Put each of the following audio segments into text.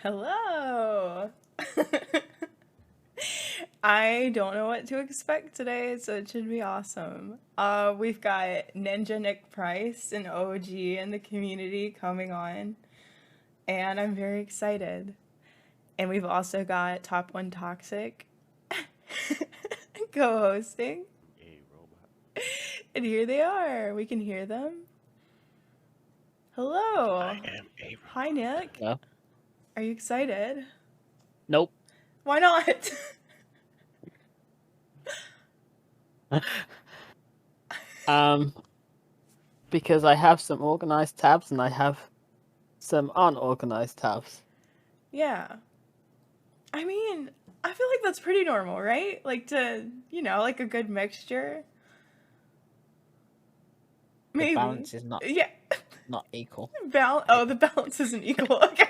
Hello. I don't know what to expect today, so it should be awesome. We've got Ninja Nick Price, an OG in the community, coming on, and I'm very excited. And we've also got Top One Toxic co-hosting, Hey, robot. and here they are. We can hear them. Hello. I am a robot. Hi, Nick. Hello. Are you excited? Nope. Why not? Because I have some organized tabs and I have some unorganized tabs. Yeah. I mean, I feel like that's pretty normal, right? Like like a good mixture. Maybe. The balance is not equal. The balance isn't equal. Okay.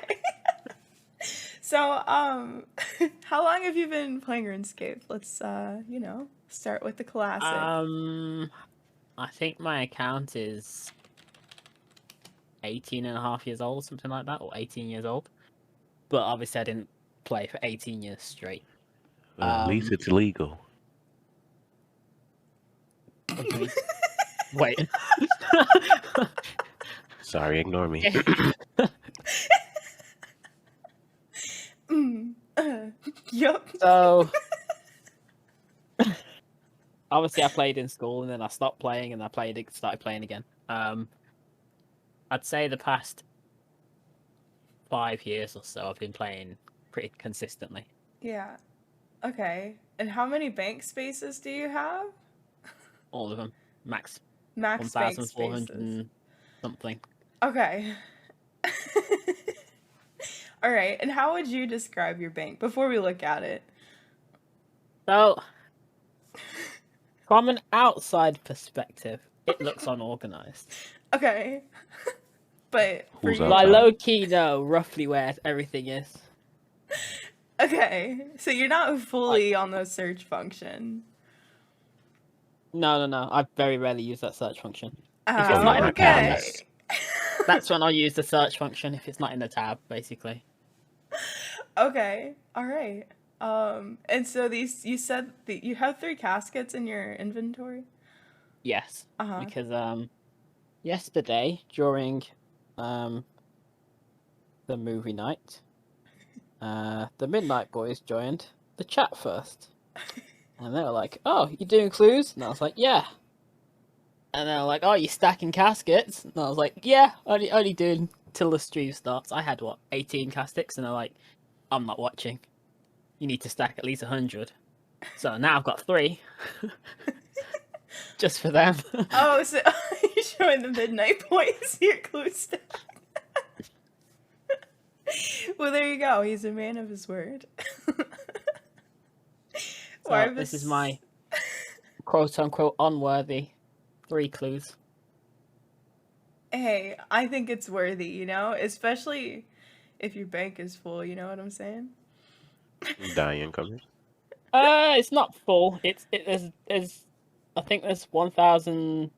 So, how long have you been playing RuneScape? Let's, start with the classic. I think my account is 18 and a half years old, something like that, or 18 years old. But obviously I didn't play for 18 years straight. Well, at least it's legal. Wait. Sorry, ignore me. Yup. So, obviously I played in school and then I stopped playing and started playing again. I'd say the past 5 years or so I've been playing pretty consistently. Yeah. Okay. And how many bank spaces do you have? All of them. Max Max bank 1,400 spaces. and something. Okay. All right. And how would you describe your bank before we look at it? So, from an outside perspective, it looks unorganized. Okay. But for Who's you... outside? I low-key know roughly where everything is. Okay. So you're not fully on the search function. No. I very rarely use that search function. Oh, it's not in the okay. That's when I'll use the search function if it's not in the tab, basically. Okay. All right. And so you said that you have 3 caskets in your inventory? Yes. Uh-huh. Because yesterday during the movie night, the Midnight Boys joined the chat first. And they were like, "Oh, you doing clues?" And I was like, "Yeah." And they were like, "Oh, you stacking caskets?" And I was like, "Yeah, only doing till the stream starts." I had 18 caskets, and they're like, "I'm not watching. You need to stack at least 100." So now I've got 3, just for them. Oh, so you're showing the Midnight Boys your clue stack. Well, there you go. He's a man of his word. So this is my quote-unquote unworthy 3 clues. Hey, I think it's worthy, especially if your bank is full, you know what I'm saying? Diane coming. It's not full. There's I think there's 1,000,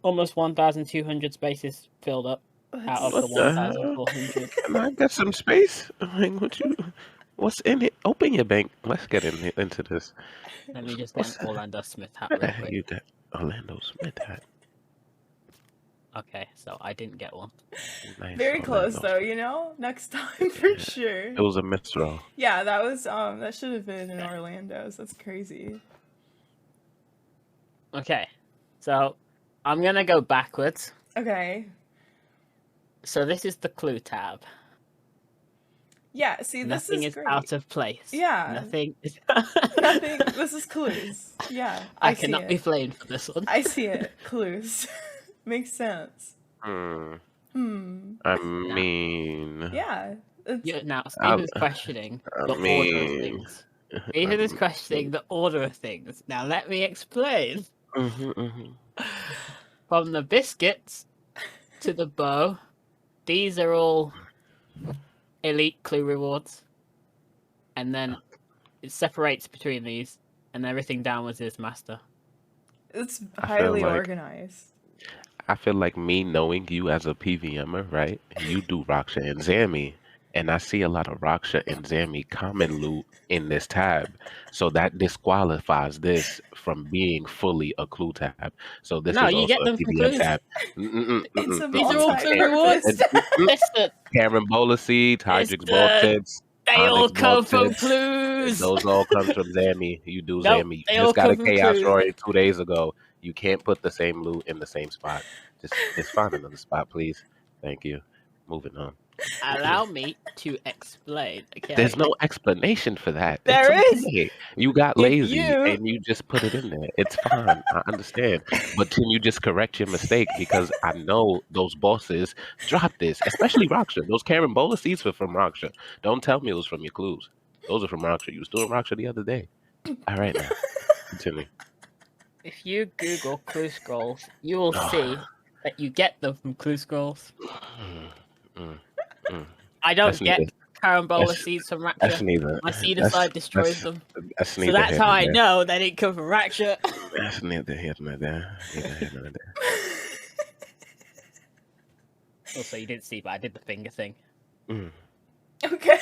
almost 1,200 spaces filled up out of What the the hell? 1,400. Can I get some space? Like, what's in it? Open your bank. Let's get into this. Let me just get an Orlando Smith hat Where the real hell quick. you that Orlando Smith hat? Okay, so I didn't get one. Nice Very close Orlando though, Next time for Yeah. sure. It was a misdraw. Yeah, that was that should have been in Orlando's. That's crazy. Okay, so I'm gonna go backwards. Okay. So this is the clue tab. Yeah, see, this Nothing is is great. out of place. Yeah. Nothing is... Nothing. This is clues. Yeah, I see cannot it. be blamed for this one. I see it. Clues. Makes sense. I Yeah. mean, Yeah. Now, Stephen's questioning the order of things. Stephen is questioning the order of things. Now, let me explain. From the biscuits to the bow, these are all elite clue rewards. And then it separates between these, and everything downwards is master. It's I feel highly like- organized. I feel like me knowing you as a PVMer, right? You do Raksha and Zammy. and I see a lot of Raksha and Zami common loot in this tab. So that disqualifies this from being fully a clue tab. So this No, is you also get a them from PVM clues. tab. It's a These are all clue multi-purpose rewards. tab. Listen, Carambola seeds, Hydrix listen, Boltits, they all Onyx come from Boltits. clues. Those all comes from Zami. You do Nope, Zami. they You all just got come a from Chaos clues. Rory 2 days ago. You can't put the same loot in the same spot. Just find another spot, please. Thank you. Moving on. Allow me to explain. Okay. There's no explanation for that. There It's is. okay. You got If lazy you and you just put it in there. It's fine. I understand. But can you just correct your mistake? Because I know those bosses drop this, especially Raksha. Those carambola seeds were from Raksha. Don't tell me it was from your clues. Those are from Raksha. You was doing Raksha the other day. All right now. Continue. if you Google clue scrolls, you will see that you get them from clue scrolls. Mm, mm. I don't That's get neither. carambola That's- seeds from That's Raksha. neither. My seed That's- aside destroys that's- them. That's So neither that's here how nor I there. know they didn't come from Raksha. That's neither here nor there. Neither here nor there. Also, you didn't see, but I did the finger thing. Mm. Okay.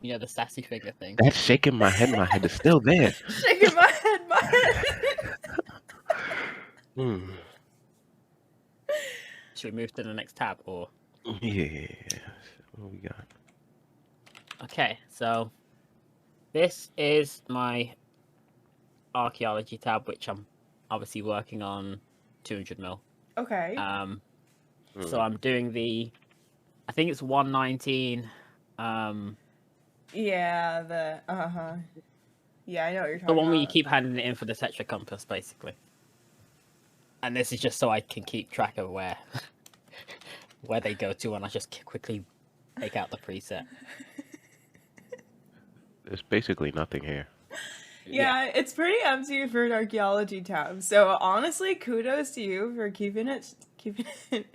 You know, the sassy finger thing. That's shaking my head. My head is still there. Shaking my head, my head. Mm. Should we move to the next tab, or? Yeah. What we got? Okay, so this is my archaeology tab, which I'm obviously working on 200 mil. Okay. So I'm doing I think it's 119. Yeah, yeah, I know what you're talking The one where you about. keep handing it in for the Tetra Compass, basically. And this is just so I can keep track of where they go to, and I just quickly take out the preset. There's basically nothing here. Yeah, it's pretty empty for an archaeology tab. So honestly, kudos to you for keeping it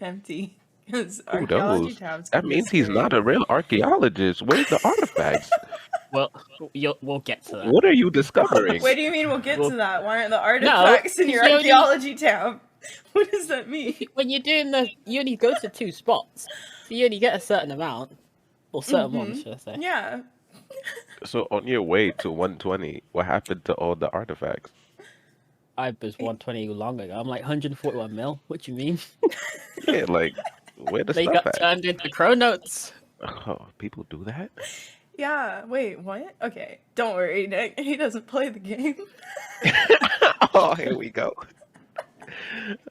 empty. Because archaeology Kudos. tabs. That can be means he's scary. not a real archaeologist. Where's the artifacts? Well, we'll get to that. What are you discovering? What do you mean we'll get Well, to that? Why aren't the artifacts in your you only- archaeology tab? What does that mean? When you're doing you only go to 2 spots, so you only get a certain amount, or certain ones, should I say? Yeah. So on your way to 120, what happened to all the artifacts? I was 120 long ago. I'm like 141 mil. What do you mean? Yeah, like where the They stuff got at? turned into Chronotes. Oh, people do that? Yeah. Wait, what? Okay. Don't worry, Nick. He doesn't play the game. Oh, here we go.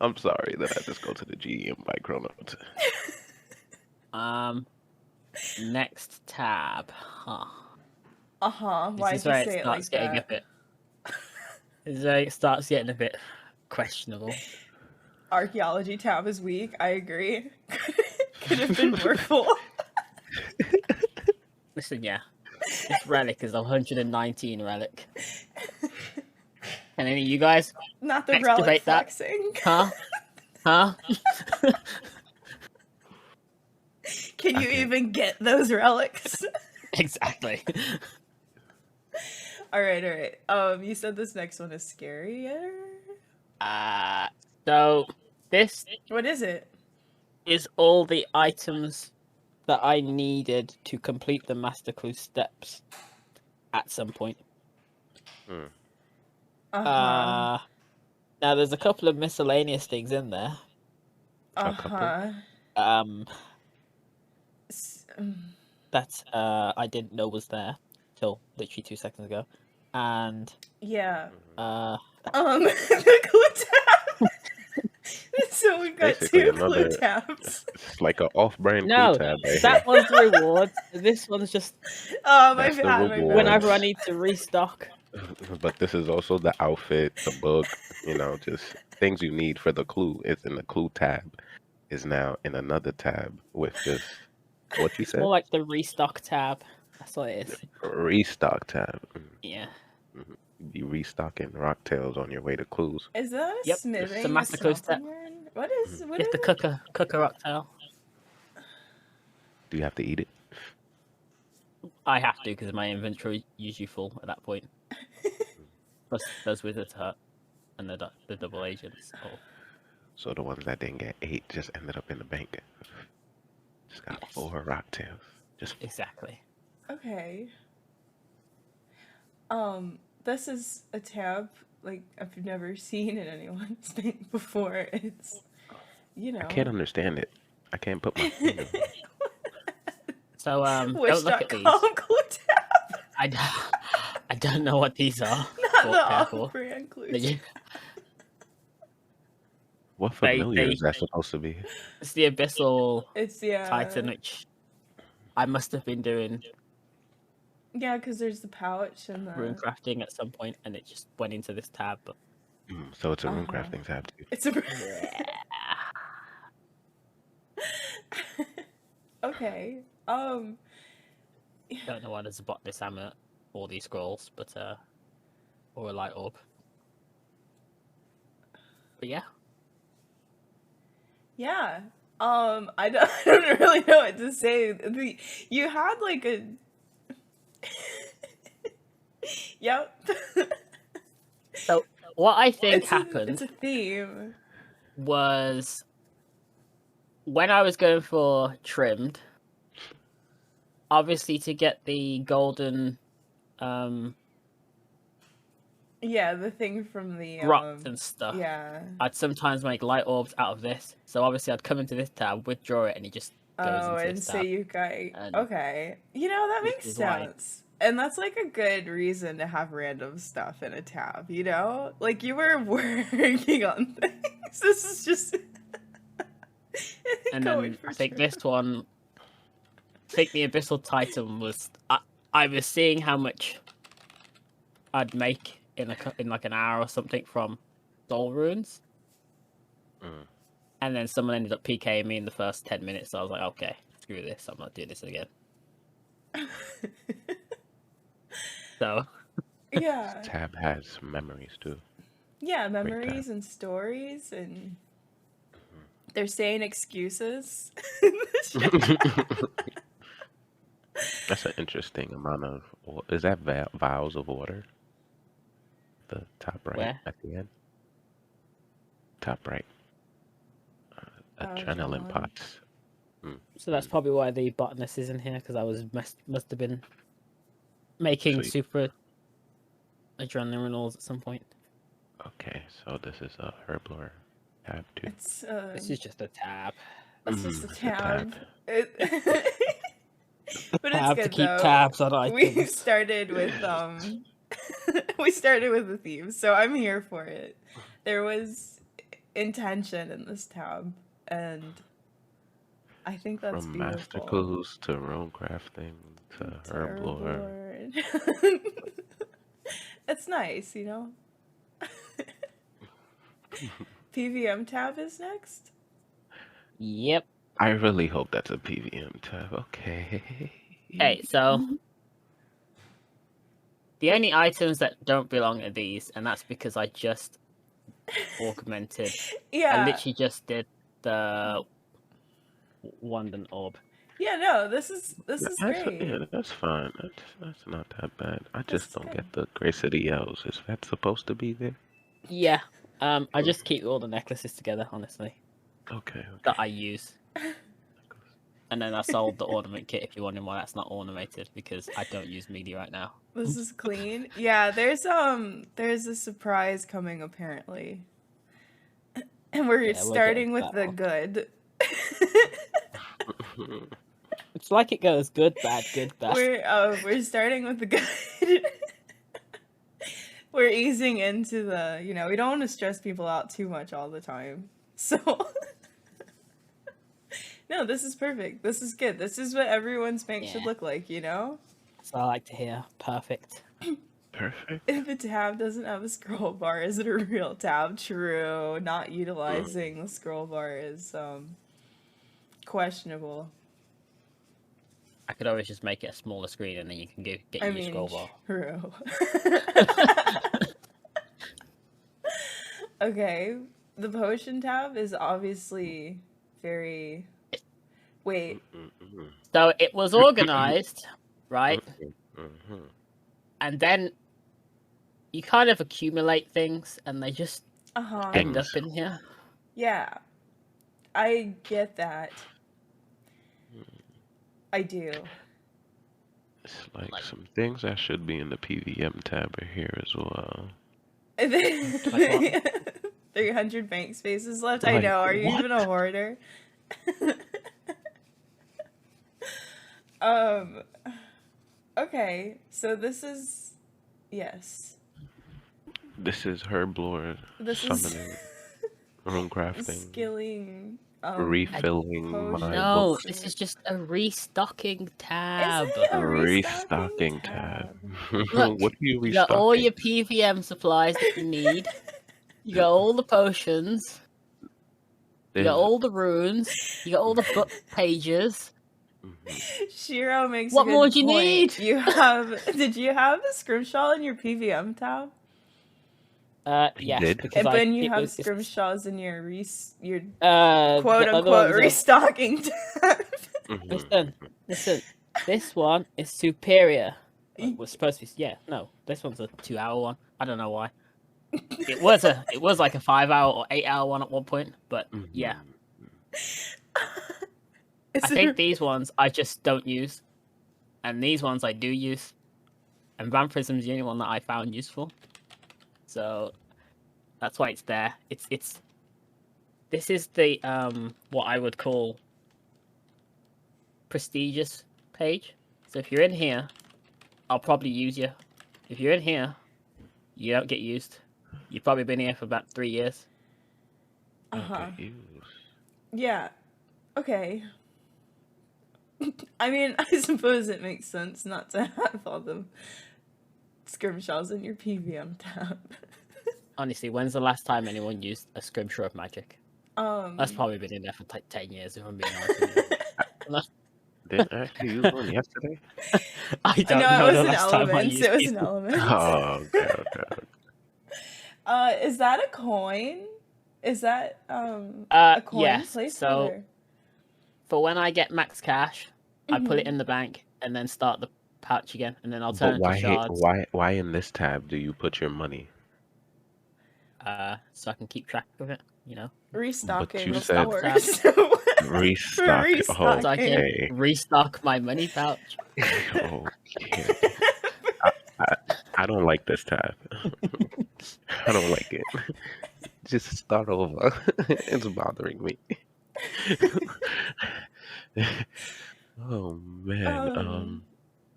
I'm sorry that I just go to the G and buy Chronotes. Next tab. Huh. Why'd This is you where say it it like starts getting that? a bit. This is where it starts getting a bit questionable. Archaeology tab is weak. I agree. Could have been more full. Listen, yeah, this relic is a 119 relic. And any of you guys, Not the Excavate relic that. flexing. huh? Can you Okay. even get those relics? Exactly. All right. You said this next one is scarier. So this What is it? is all the items that I needed to complete the Master Clue steps at some point. Now there's a couple of miscellaneous things in there. That I didn't know was there till literally 2 seconds ago. And Yeah. the The clue tab. So we've got Basically 2 another- clue tabs. It's like an off-brand no, clue tab right that here. one's the reward. This one's just Oh, my That's the bad. My reward. bad. whenever I need to restock. But this is also the outfit, the book, just things you need for the clue. It's in the clue tab. Is now in another tab with just what you It's said? more like the restock tab. That's what it is. Restock tab. Yeah. Be restocking rocktails on your way to clues. Is that a Yep, smithing? the Master Clue step. smelting yarn? What is It's the it? cooker rocktail. Do you have to eat it? I have to because my inventory is usually full at that point. Plus, those wizards hurt, and the double agents. Oh. So the ones that didn't get ate just ended up in the bank. Just got Yes. 4 rock tails. Just Exactly. Okay. This is a tab like I've never seen in anyone's thing before. It's, you I can't know, understand it. I can't put my finger on it. So don't look at these. Wish.com glue tab, I don't know what these are. not the Careful. off-brand glue They tab. ju- What They- familiar they- is that supposed to be? It's the Abyssal It's Titan, which I must have been doing yeah, because there's the pouch and rune the crafting at some point, and it just went into this tab. But So it's a rune Uh-huh. crafting tab too. it's a yeah. okay. Don't know why there's a botanist hammer or these scrolls, but or a light orb. But yeah, Yeah. I don't, I don't really know what to say. You had like a yep. so what I think It's happened a theme. was when I was going for trimmed, obviously to get the golden Yeah, the thing from the rocks and stuff, yeah. I'd sometimes make light orbs out of this. So obviously I'd come into this tab, withdraw it, and it just goes Oh, into and this so tab. you got And okay. You know, that this makes is why. sense. And that's like a good reason to have random stuff in a tab, you know? Like you were working on things. This is just And going then for I think trim. this one, I think the Abyssal Titan was. I was seeing how much I'd make in like an hour or something from soul runes, and then someone ended up PKing me in the first 10 minutes. So I was like, okay, screw this, I'm not doing this again. So Yeah. This tab has memories too. Yeah, tab. memories and stories and they're saying excuses. That's an interesting amount of. Is that vials of water? The top right Where? at the end. Top right. Adrenaline Adrenaline. pots. So that's probably why the botanist isn't here, because I was must have been making Sweet. super adrenaline renewals at some point. Okay, so this is a herblore tab too. It's This is just a tab. it's just a It's a tab. But it's Tab to good keep though. tabs on We items. started with we started with the theme, so I'm here for it. There was intention in this tab, and I think that's From master beautiful. clues to rune crafting to herblore. Herblore. It's nice, you know. PVM tab is next. Yep. I really hope that's a PVM tab. Okay. Okay, so the only items that don't belong are these, and that's because I just augmented. I Yeah. literally just did the Wandon orb. Yeah, no, this is great. Yeah, that's fine. That's not that bad. I just is don't good. get the Grace of the Elves. Is that supposed to be there? Yeah. I just keep all the necklaces together, honestly, Okay. that I use. And then I sold the ornament kit if you're wondering why that's not ornamented, because I don't use media right now. This is clean. Yeah, there's a surprise coming apparently. And we're Yeah, we'll get starting into with that the one. good. It's like it goes good, bad, good, bad. We're starting with the good. We're easing into the, you know, we don't want to stress people out too much all the time. So no, this is perfect. This is good. This is what everyone's bank should Yeah. look like, you know? So I like to hear. Perfect. Perfect. If a tab doesn't have a scroll bar, is it a real tab? True. Not utilizing the scroll bar is questionable. I could always just make it a smaller screen and then you can get I your mean, scroll bar. true. Okay, the potion tab is obviously very. Wait, So it was organized, right? Mhm. And then you kind of accumulate things and they just end up Things. in here. yeah, I get that. I do. It's like some things that should be in the PVM tab are here as well. 300 bank spaces left. I Like, know. Are you what? even a hoarder? um. Okay, so this is yes. This is herb lore This summoning, is room crafting, skilling. refilling my potion. No, books. this is just a restocking Is tab. it a Restocking tab. Look, What are you You got all restocking? your PVM supplies that you need. You got all the potions. You got There's- all the runes. You got all the book pages. Shiro makes. What a good more do you point. need? You have? Did you have the scrimshaw in your PVM tab? Yes, did? because And then it you have was- it's- scrimshaws in your quote the other unquote ones are- restocking tab. Listen. This one is superior. It was supposed to be. No. This one's a 2-hour one. I don't know why. It was like a 5-hour or 8-hour one at one point, but yeah. I think these ones I just don't use, and these ones I do use, and Vampirism's the only one that I found useful. So that's why it's there. It's. This is the what I would call prestigious page. So if you're in here, I'll probably use you. If you're in here, you don't get used. You've probably been here for about 3 years. Okay, Yeah. Okay. I mean, I suppose it makes sense not to have all the scrimshaws in your PVM tab. Honestly, when's the last time anyone used a scrimshaw of magic? That's probably been in there for 10 years, if I'm being honest with you. Didn't I actually use one yesterday? I don't No, know it the was an last time I element. used It was it. an element. Oh, okay. Is that a coin? Is that a coin Yes. placeholder? So for when I get max cash, I put it in the bank and then start the pouch again, and then I'll turn But it to shards. why in this tab do you put your money? So I can keep track of it, you know. Restocking, you of said- course. Restock. restocking. So I can Okay. restock my money pouch. Okay. I don't like this tab. I don't like it. Just start over. It's bothering me. Oh man.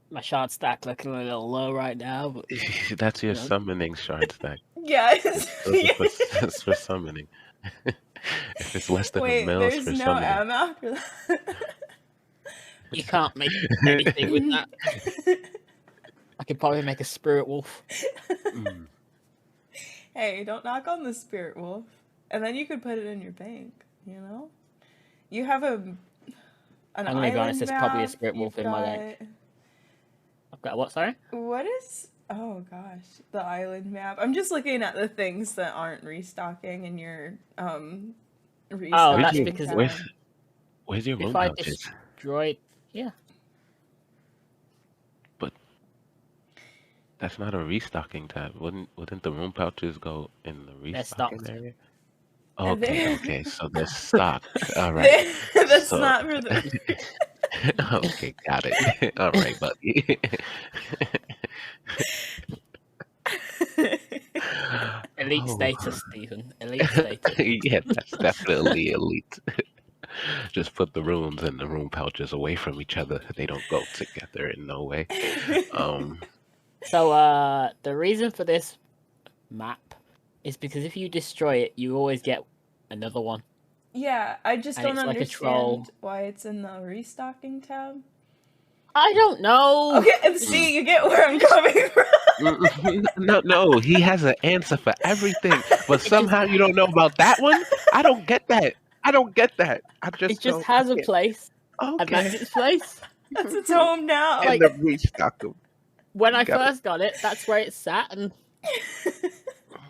My shard stack looking a little low right now, but That's your you know. summoning shard stack. Yes. It's for summoning. If it's less than Wait, a mil, there's it's for no summoning. M after that. you can't make anything with that. I could probably make a spirit wolf. Mm. Hey, don't knock on the spirit wolf. And then you could put it in your bank, you know? You have an I'm gonna be honest, island there's probably a map, spirit wolf you've in my bank. I've got what, sorry? What is... Oh, gosh. The island map. I'm just looking at the things that aren't restocking in your, restocking Oh, that's your- because tab. Where's your room If I pouches? destroyed... Yeah. That's not a restocking tab. Wouldn't the room pouches go in the restocking stocked. area? And Okay, they're- okay. So they're stocked. All right. That's So- not for the... Okay, got it. All right, buddy. Elite Oh. status, Stephen. Elite status. Yeah, that's definitely elite. Just put the rooms and the room pouches away from each other. They don't go together in no way. So, the reason for this map is because if you destroy it, you always get another one. Yeah, I just And don't it's like a understand troll. why it's in the restocking tab. I don't know. Okay, and see, you get where I'm coming from. No, he has an answer for everything, but somehow you don't know about that one. I don't get that. I It just has a place, and Okay. that's its place. That's its home now. And the restock them. When I Got it. first got it, that's where it sat, and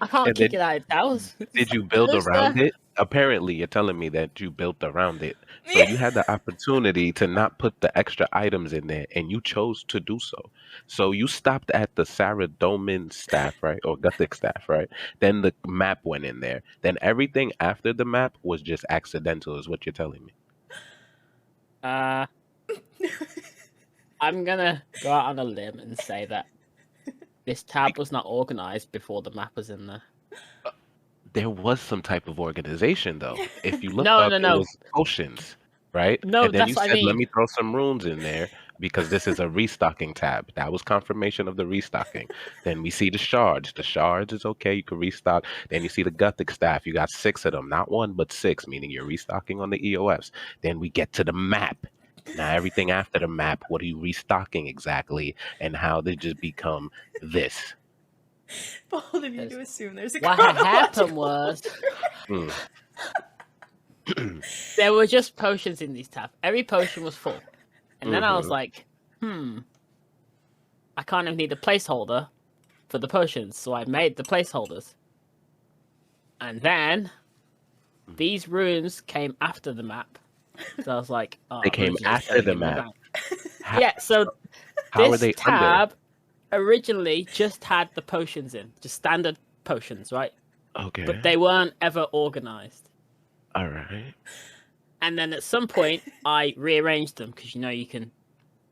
I can't And kick then- it out of towers. Did you build Lives around there. it? Apparently, you're telling me that you built around it. So you had the opportunity to not put the extra items in there, and you chose to do so. So you stopped at the Saradomin staff, right? Or Gothic staff, right? Then the map went in there. Then everything after the map was just accidental, is what you're telling me. I'm gonna go out on a limb and say that this tab was not organized before the map was in there. There was some type of organization, though. If you look No, up, no, it no. was potions, right? No, And then you that's what I said, let mean. me throw some runes in there because this is a restocking tab. That was confirmation of the restocking. Then we see the shards. The shards is okay. You can restock. Then you see the Gothic staff. You got 6 of them, not 1, but 6, meaning you're restocking on the EOFs. Then we get to the map. Now, everything after the map, what are you restocking exactly? And how they just become this? Bold of you to assume there's a What had happened chronological was Mm. there were just potions in these tabs. Every potion was full. And then I was Mhm. like, I kind of need a placeholder for the potions. So I made the placeholders. And then these runes came after the map. So I was like, oh, They came runes are just after going the in my map. bank. How, Yeah, so how are this they under? tab originally just had the potions in, just standard potions, right? Okay. But they weren't ever organized. All right. And then at some point, I rearranged them because you can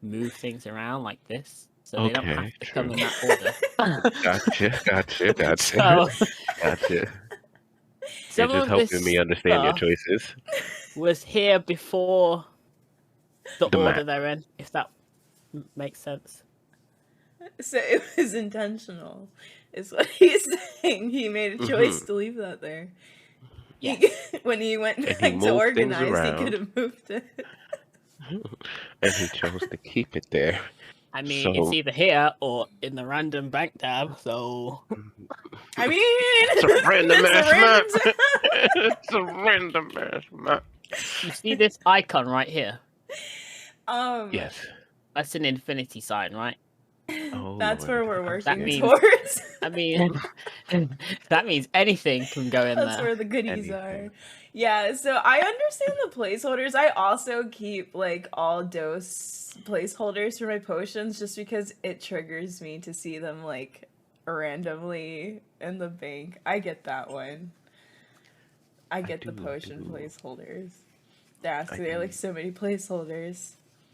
move things around like this, so they don't Okay, have to come true. in that order. Gotcha. So Gotcha. some You're just of this helping me understand your stuff choices. was here before the The order map. they're in, if that makes sense. So it was intentional, is what he's saying. He made a choice to leave that there. Yes. When he went And he back to moved things organize, he around. could have moved it. And he chose to keep it there. I mean, So it's either here or in the random bank tab, so... I mean, it's a random it's ass a map. random It's a random ass map. You see this icon right here? Yes. That's an infinity sign, right? Oh, That's Lord. where we're I'm working means- towards. I mean, that means anything can go in That's there. where the goodies are. Anything. Yeah, so I understand the placeholders. I also keep like all dose placeholders for my potions just because it triggers me to see them like randomly in the bank. I get that one. I get the potion placeholders. They're like so many placeholders.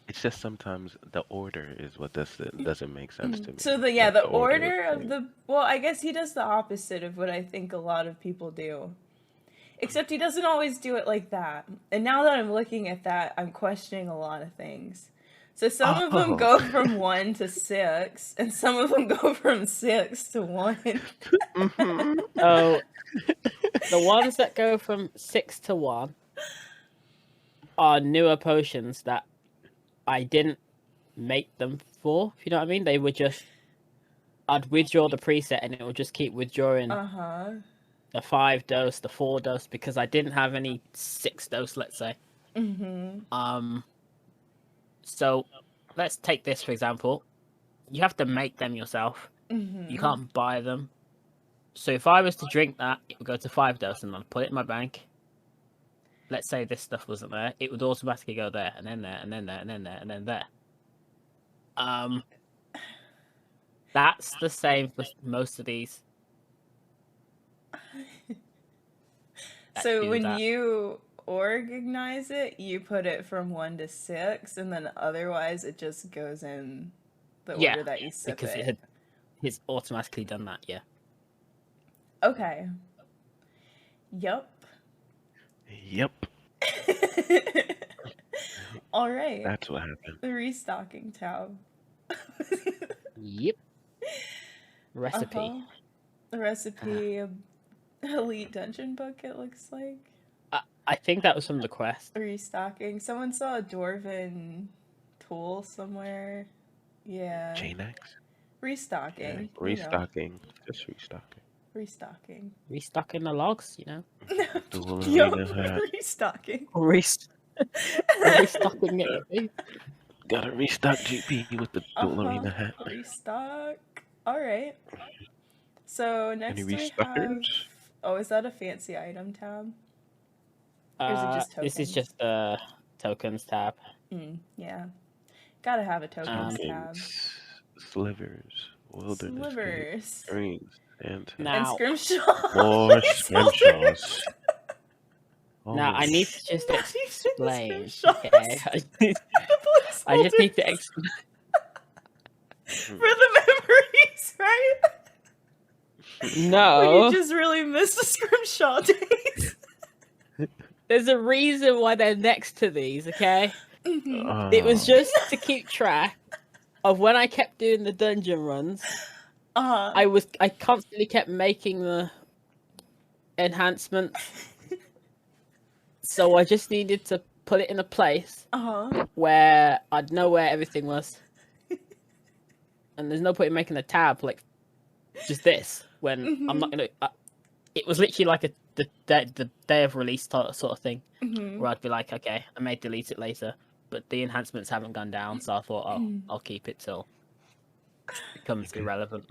It's just sometimes the order is what doesn't make sense to me. So the Like, the order is of the I guess he does the opposite of what I think a lot of people do. Except he doesn't always do it like that. And now that I'm looking at that, I'm questioning a lot of things. So some of them go from 1 to 6, and some of them go from 6 to 1. So the ones that go from 6 to 1 are newer potions that I didn't make them for, if you know what I mean. They were just, I'd withdraw the preset and it would just keep withdrawing the 5 dose, the 4 dose, because I didn't have any 6 dose, let's say. So let's take this for example. You have to make them yourself. You can't buy them. So if I was to drink that, it would go to 5 dose and I'd put it in my bank. Let's say this stuff wasn't there, it would automatically go there, and then there, and then there, and then there, and then there. That's the same for most of these. So when you organize it, you put it from 1 to 6, and then otherwise it just goes in the order that you sip because it's automatically done that, yeah. Okay. Yep. All right. That's what happened. The restocking tab. Yep. Recipe. The recipe elite dungeon book, it looks like. I think that was from the quest. Restocking. Someone saw a dwarven tool somewhere. Yeah. J-Nex? Restocking. Restocking. Just restocking. Restocking. Restocking the logs, you know. Restocking. Restocking it. Gotta restock GP with the dual arena hat. Restock. Alright. So next Any we have... restockers? Oh, is that a fancy item tab? Or is it just This is tokens? just the tokens tab. Yeah. Gotta have a tokens tab. Tokens, slivers, wilderness, Slivers. greens, and Now, SCRIMSHAWS. more SCRIMSHAWS. now I need to just Not even the explain. SCRIMSHAWS. Okay? The I just need to for the memories, right? No. When you just really miss the Scrimshaw days. There's a reason why they're next to these, okay? Mhm. It was just to keep track of when I kept doing the dungeon runs. I constantly kept making the enhancements. So I just needed to put it in a place where I'd know where everything was. And there's no point in making a tab like just this when I'm not gonna. It was literally like the day of release sort of thing, where I'd be like, okay, I may delete it later, but the enhancements haven't gone down, so I thought, oh, I'll keep it till it becomes irrelevant.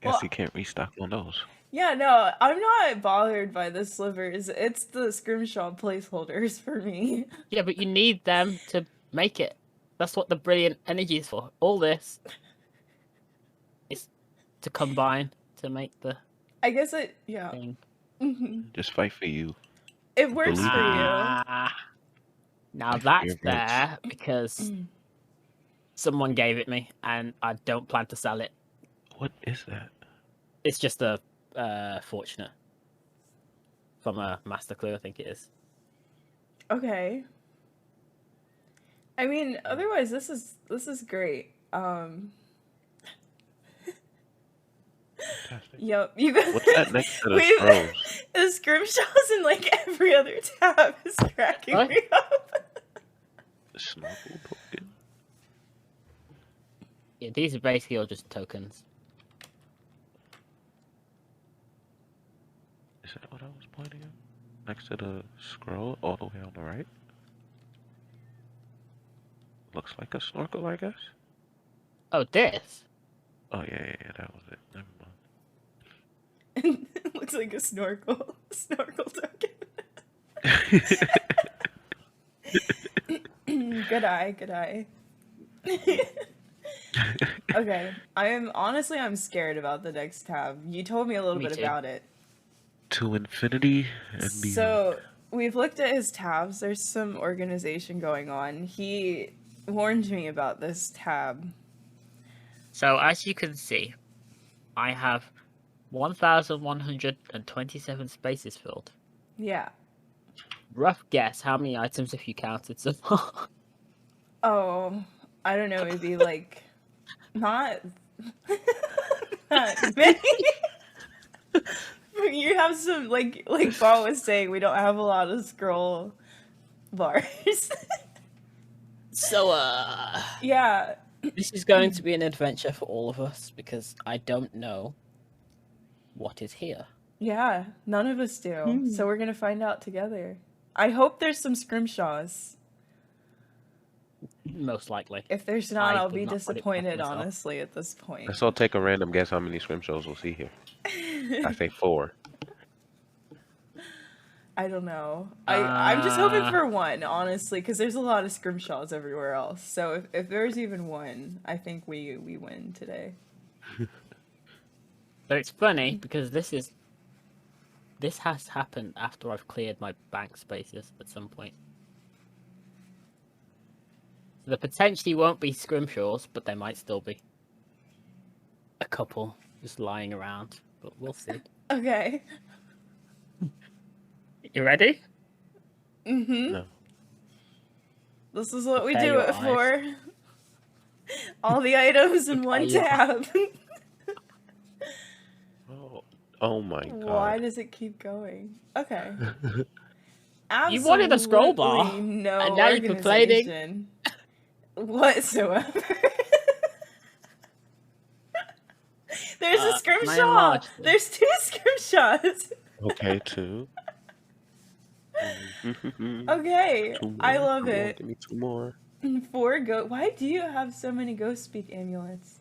Guess you can't restock one of those. Yeah, no, I'm not bothered by the slivers. It's the Scrimshaw placeholders for me. Yeah, but you need them to make it. That's what the brilliant energy is for. All this is to combine to make the I guess thing. Just fight for you. It works Believe for in you. Now Your that's votes. there because someone gave it me, and I don't plan to sell it. What is that? It's just a fortunate from a master clue, I think it is. Okay. I mean, otherwise this is great. Fantastic. Yep, you guys. What's that next to the scrolls? The Scrimshaws in like every other tab is cracking What? me up. The snorkel token? Yeah, these are basically all just tokens. Is that what I was pointing at? Next to the scroll, all the way on the right? Looks like a snorkel, I guess? Oh, this? Oh, yeah, that was it. Never mind. It looks like a snorkel token. Good eye. Okay, I'm scared about the next tab. You told me a little Me bit too. about it. To infinity and beyond. So we've looked at his tabs. There's some organization going on. He warned me about this tab. So as you can see, I have 1,127 spaces filled. Yeah. Rough guess, how many items have you counted so far? Oh, I don't know. Maybe like not many. You have some like Paul was saying. We don't have a lot of scroll bars. So, Yeah. this is going to be an adventure for all of us because I don't know what is here. Yeah, none of us do. So we're gonna find out together. I hope there's some Scrimshaws. Most likely. If there's not, I I'll did be not put it past disappointed, myself. honestly, at this point. Let's all take a random guess how many scrimshaws we'll see here. I say 4. I don't know. I'm just hoping Uh, for one, honestly, because there's a lot of Scrimshaws everywhere else. So if there's even one, I think we win today. But it's funny because this has happened after I've cleared my bank spaces at some point. So there potentially won't be scrimshaws, but there might still be a couple just lying around. But we'll see. Okay. You ready? No. This is what we Prepare do your it eyes. for. All the items in one your tab. Oh my god. Why does it keep going? Okay. You wanted a scroll bar, Absolutely no and now you're complaining. organization whatsoever. There's a Can I scrimshaw. enlarge this? There's 2 scrimshaws. Okay, 2. Okay, Two more, I love come on, it. Give me 2 more. 4 go. Why do you have so many ghost speak amulets?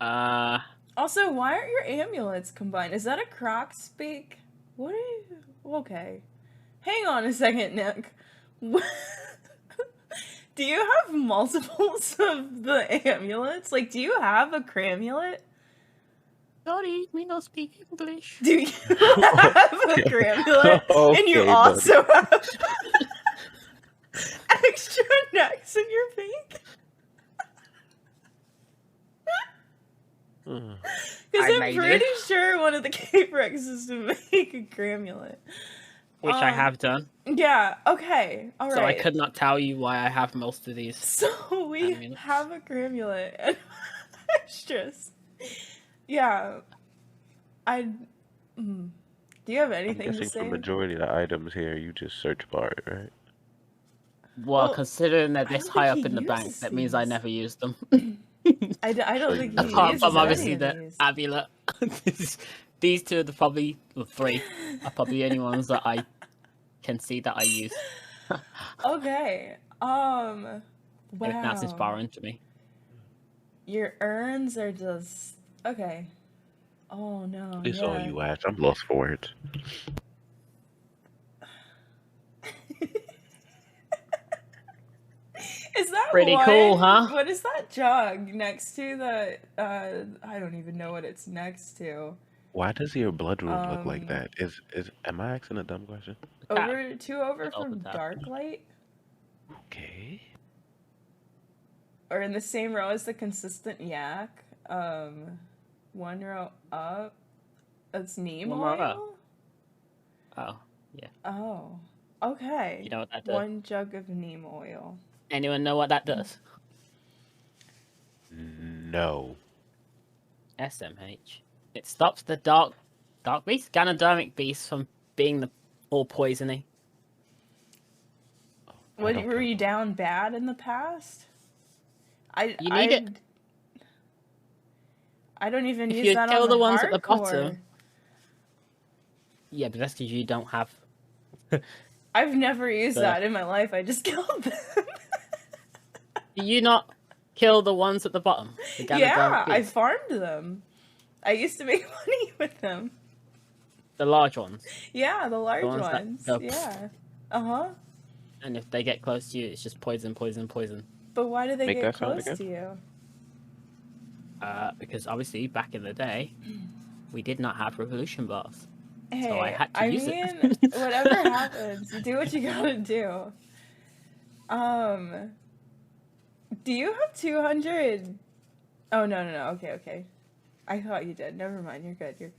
Also, why aren't your amulets combined? Is that a croc speak? What are you? Okay. Hang on a second, Nick. Do you have multiples of the amulets? Like, do you have a cramulet? Sorry, we don't speak English. Do you have a cramulet? And you Okay, also have extra neck Rex in your bank? Because I'm made pretty it. sure one of the Cape Rex is to make a Gramulet. Which I have done. Yeah, okay, alright. So I could not tell you why I have most of these. So we amulets. have a Gramulet and extras. Yeah. Do you have I'm anything to guessing for say? majority of the items here, you just search bar it, right? Well, considering they're I this don't high think up he in the bank, uses that means I these. never use them. I don't think he Apart uses from obviously any of the these. amulet. These two are the three are probably the only ones that I can see that I use. Okay. Wow. If that's inspiring to me. Your urns are just okay. Oh no. It's yeah. all you ask. I'm lost for words. Is that Pretty one? cool, huh? What is that jug next to the? I don't even know what it's next to. Why does your blood room look like that? Am I asking a dumb question? Over Open from tab. Darklight, Okay. or in the same row as the consistent yak. One row up. That's neem One row oil. up. Oh, yeah. Oh, okay. You know what that does? One jug of neem oil. Anyone know what that does? No. SMH. It stops the dark beast, Ganodermic beast, from being all poisony. Were you down bad in the past? You need it. I don't even If use you that kill on the ones at the hardcore. bottom. Yeah, but that's because you don't have. I've never used that in my life. I just killed them. Do you not kill the ones at the bottom? The Yeah, Ganodermic I beast? farmed them. I used to make money with them. The large ones. Yeah, the large ones that ones. go Yeah. Uh-huh. And if they get close to you, it's just poison, poison, poison. But why do they Make get that sound close again? to you? Because obviously, back in the day, we did not have revolution bars. Hey, So I had to use mean, it. whatever happens, do what you gotta do. Do you have 200? Oh, no. Okay. I thought you did. Never mind. You're good. It's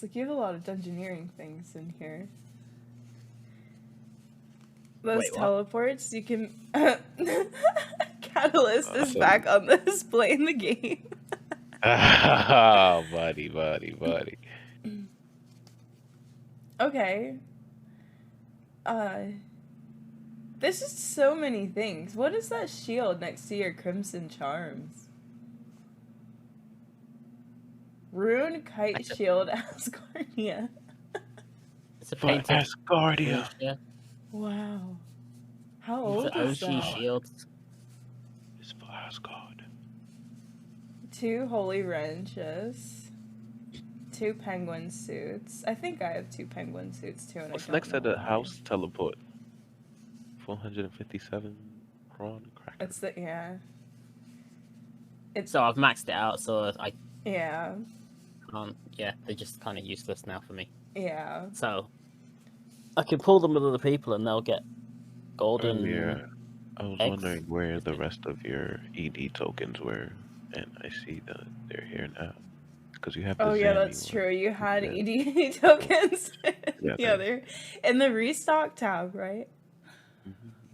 like you have a lot of dungeoneering things in here. Those Wait, what? teleports, you can... Catalyst is back on the display in the game. Oh, buddy. Okay. There's just so many things. What is that shield next to your Crimson Charms? Rune Kite Shield Asgardia. It's a For painted. Asgardia. Yeah. Wow. How It's old the is OG that? shields. It's for Asgard. 2 holy wrenches. 2 penguin suits. I think I have 2 penguin suits too. And What's I don't next to know the why. house teleport? 457 prawn cracker. It's the So I've maxed it out, so I yeah. yeah, they're just kind of useless now for me. Yeah. So I can pull them with other people and they'll get golden. Earlier, I was eggs. wondering where the rest of your ED tokens were, and I see that they're here now. Because you have the Oh yeah, Zanny that's one. true. You had Yeah. ED tokens. Yeah, Yeah, they're in the restock tab, right?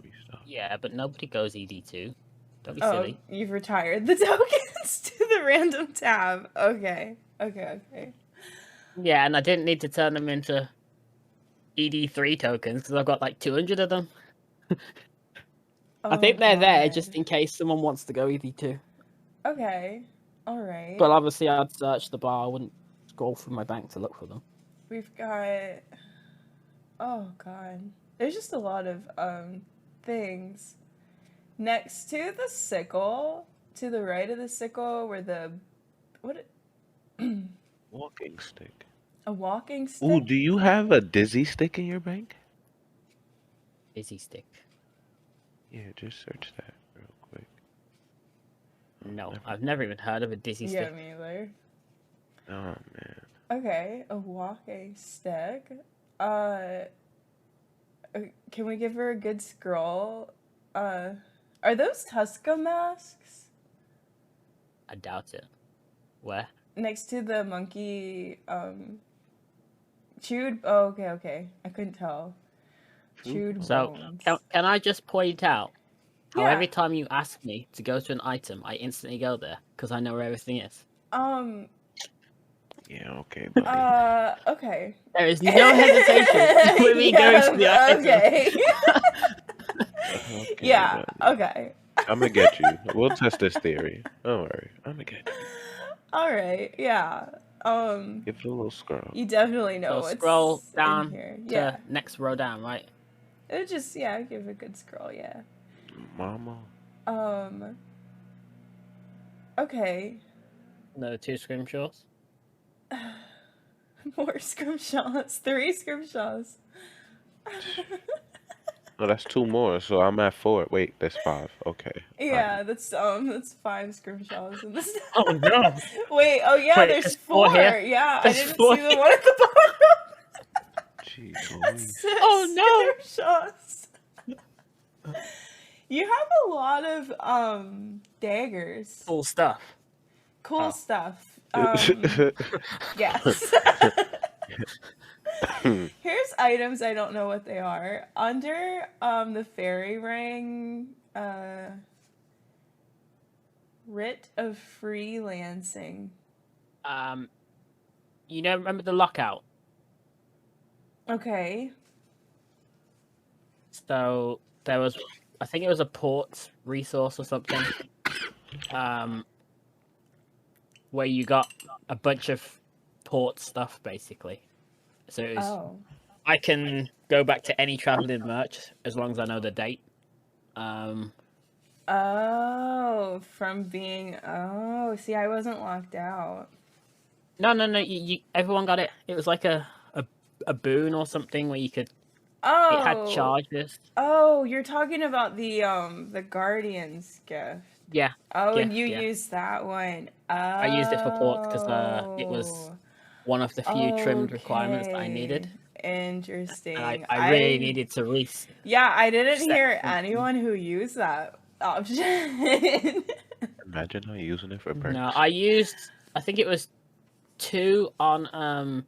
Restock. Yeah, but nobody goes ED2. Don't be Oh, silly. you've retired the tokens to the random tab. Okay. Yeah, and I didn't need to turn them into ED3 tokens because I've got like 200 of them. I think they're there just in case someone wants to go ED2. Okay. All right. But obviously, I'd search the bar. I wouldn't scroll through my bank to look for them. We've got. Oh god, there's just a lot of things. Next to the sickle, to the right of the sickle, where the Walking stick. a walking stick. Ooh, do you have a dizzy stick in your bank? Dizzy stick. Yeah, just search that real quick. No, I've never even heard of a dizzy Yeah, stick. me either. Oh man. Okay, a walking stick. Can we give her a good scroll? Are those Tuska masks I doubt it. Where? next to the monkey? Chewed. Oh, okay. I couldn't tell. Chewed So, bones. can I just point out how Yeah. every time you ask me to go to an item, I instantly go there because I know where everything is. Yeah, okay, buddy. Okay. There is no hesitation with me going to the item. Okay. Okay, Yeah. buddy. Okay. I'm gonna get you. We'll test this theory. Don't worry. I'm gonna get you. All right. Yeah. Give it a little scroll. You definitely know So what's scroll in down here. to Yeah. next row down, right? It just give a good scroll. Yeah. Mama. Okay. No, 2 scrimshaws. More scrimshaws. 3 scrimshaws. No, that's 2 more, so I'm at 4. Wait, that's 5. Okay. Yeah, that's 5 scrimshaws in this. Oh no! Wait, oh yeah, Wait, there's there's 4. 4 here? Yeah, There's I didn't 4 see the one at the bottom. Jeez That's Louise. 6 Oh, scrimshaws. You have a lot of daggers. Cool stuff. Cool Oh. stuff. Yes. Here's items I don't know what they are. Under the fairy ring writ of freelancing. You know, remember the lockout? Okay. So there was, I think it was a port resource or something, where you got a bunch of port stuff basically. So it was, Oh. I can go back to any traveling merch as long as I know the date. Oh, from being see, I wasn't locked out. No, you everyone got it. It was like a boon or something where you could. Oh. It had charges. Oh, you're talking about the Guardian's gift. Yeah. Oh, Yeah, and you yeah. used that one. Oh. I used it for port because it was one of the few trimmed requirements that I needed. Interesting. And I really needed to Yeah, I didn't set hear something. anyone who used that option. Imagine not using it for perks. No, I think it was 2 on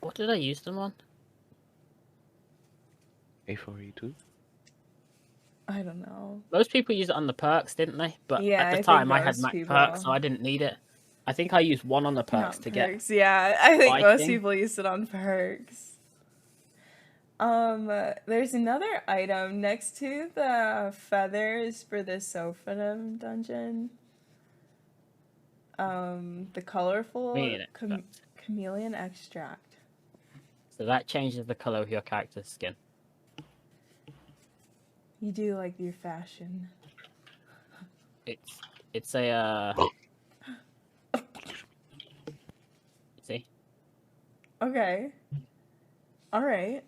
what did I use them on? A4E2? I don't know. Most people use it on the perks, didn't they? But Yeah, I at the think time I had most max people- perks, so I didn't need it. I think I used 1 on the perks Not to perks. Yeah, I think most fighting. people use it on perks. There's another item next to the feathers for the Sophanum dungeon. The colorful Chameleon extract. chameleon extract. So that changes the color of your character's skin. You do like your fashion. It's a see? Okay. All right.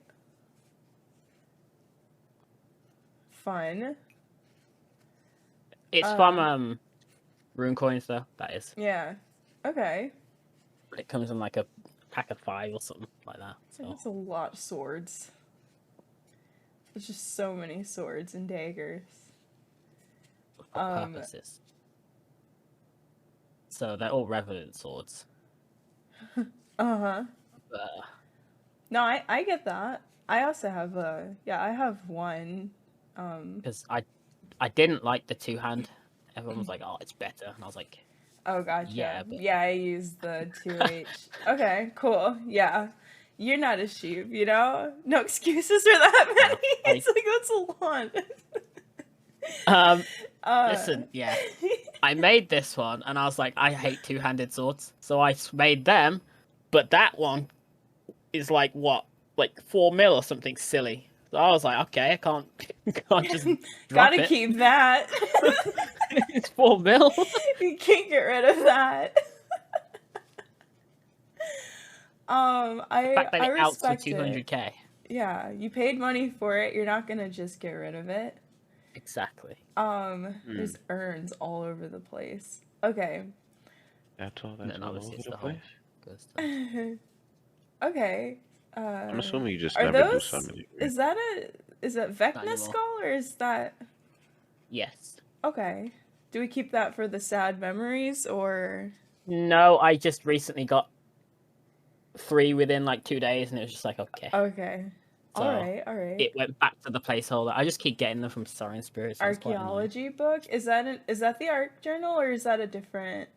Fun. It's from rune coins though, that is. Yeah. Okay. But it comes in like a pack of 5 or something like that. So That's a lot of swords. There's just so many swords and daggers. for purposes. So they're all revenant swords. Uh-huh. Uh, No, I get that. I also have I have one. because I didn't like the 2-hand. Everyone was like, "Oh, it's better," and I was like, Oh, gotcha. Yeah, but- Yeah, I used the 2H. Okay, cool. Yeah. You're not a sheep, you know? No excuses for that many. It's like, that's a lot. "Listen, yeah, I made this one," and I was like, "I hate 2-handed swords," so I made them. But that one is like what, like 4 mil or something silly. So I was like, "Okay, I can't just drop Gotta it." keep that. It's 4 mil. You can't get rid of that. The fact that I it outs for respect it. 200k. Yeah, you paid money for it. You're not gonna just get rid of it. Exactly. There's urns all over the place. Okay. That's all And that's then all obviously over it's the the whole place? good stuff. Okay. I'm assuming you just Are never do those? summoning. Is that Vecna anymore. skull or is that? Yes. Okay. Do we keep that for the sad memories or? No, I just recently got 3 within like 2 days, and it was just like, okay. Okay. So, All right. It went back to the placeholder. I just keep getting them from Soaring Spirits. So Archaeology book, is that the art journal or is that a different?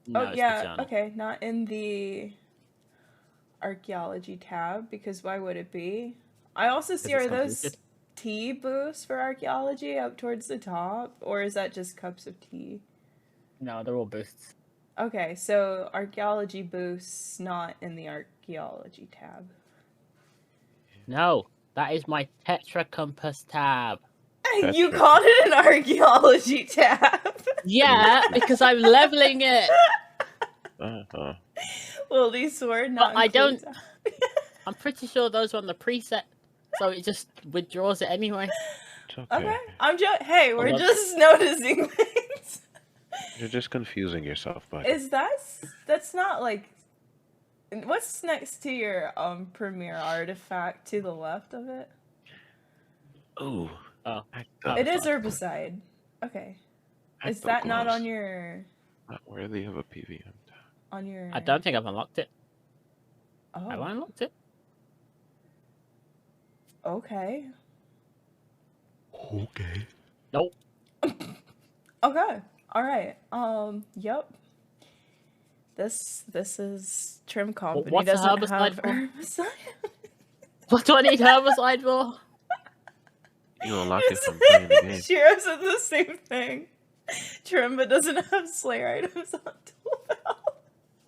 No, Oh it's the yeah, journal. okay, not in the archaeology tab because why would it be? I also see, it's are those completed. tea booths for archaeology up towards the top, or is that just cups of tea? No, they're all boosts. Okay, so archaeology booths not in the archaeology tab. No, that is my Tetra Compass tab. You called it an archaeology tab. Yeah, because I'm leveling it. Will these sword not? But I don't. I'm pretty sure those are on the preset, so it just withdraws it anyway. It's Okay, I'm just. Hey, we're Although- just noticing things. You're just confusing yourself, buddy. Is that's not like? What's next to your premier artifact to the left of it? Ooh. Oh. It is herbicide. Okay. Is that not on your? Not worthy of a PVM tab. On your. I don't think I've unlocked it. Oh. Have I unlocked it? Okay. Okay. Nope. Okay. All right. Yep. This is Trim Company. What's a doesn't herbicide have for? herbicide. What do I need herbicide for? You unlock it from playing the game. Shiro said the same thing. Trimba doesn't have Slayer items on tool belt.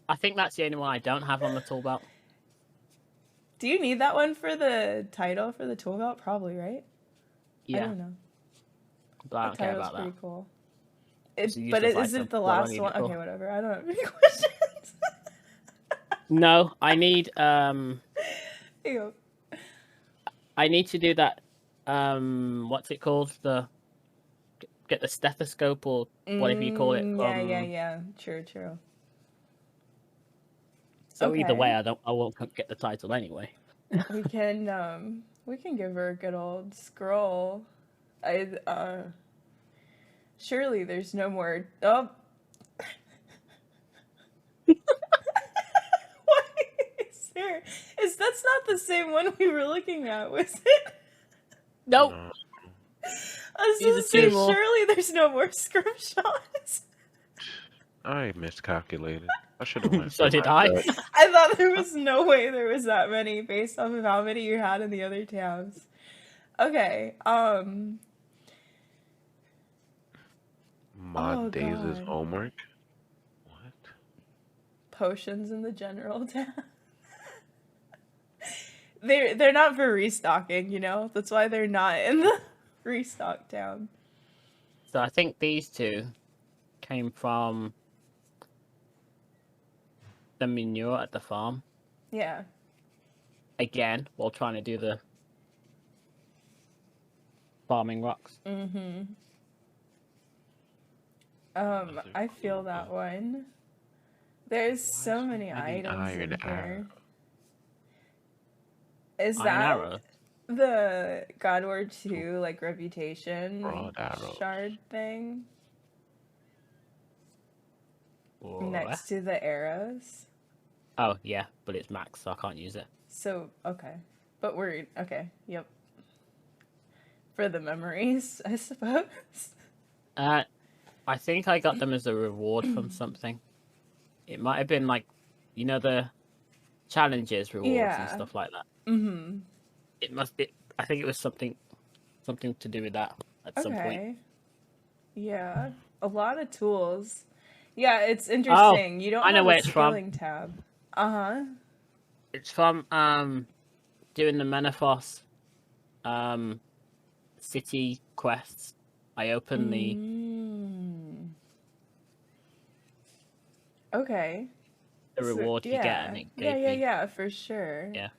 I think that's the only one I don't have on the tool belt. Do you need that one for the title for the tool belt? Probably, right? Yeah. I don't know. But I don't care about pretty that. cool. It's a But useless is item. it the What do I last need one? it for? Okay, whatever. I don't have any questions. No, I need Ew. I need to do that. What's it called? Get the stethoscope or whatever you call it. Yeah. True. So either Okay. way, I won't get the title anyway. We can give her a good old scroll. Surely there's no more. Oh. Why is there? That's not the same one we were looking at, was it? Nope. No. I was These are gonna say, two more. surely there's no more scrimshaws. I miscalculated. I should have went. So for did my I. gut. I thought there was no way there was that many based off of how many you had in the other tabs. Okay, Mod Days' God. homework. What? Potions in the general tab. They're not for restocking, you know? That's why they're not in the restock tab. So I think these two came from the manure at the farm. Yeah. Again, while trying to do the farming rocks. Mm-hmm. Another I feel cool that one. one. There's so is many many items iron in here. arrow? Is Iron that arrow. the God War 2 like reputation Broad arrows. shard thing Or... next to the arrows? Oh yeah, but it's max, so I can't use it. So okay, but we're okay. Yep. For the memories, I suppose. I think I got them as a reward from something. It might have been like, you know, the challenges rewards and Yeah. stuff like that. Mm-hmm. It must be. I think it was something to do with that at some point. Okay. Yeah, a lot of tools. Yeah, it's interesting. You don't I know have where a it's from. skilling tab. Uh-huh. It's from doing the Menaphos city quests. I opened Okay. the reward you get, and it gave me. Yeah, for sure. Yeah.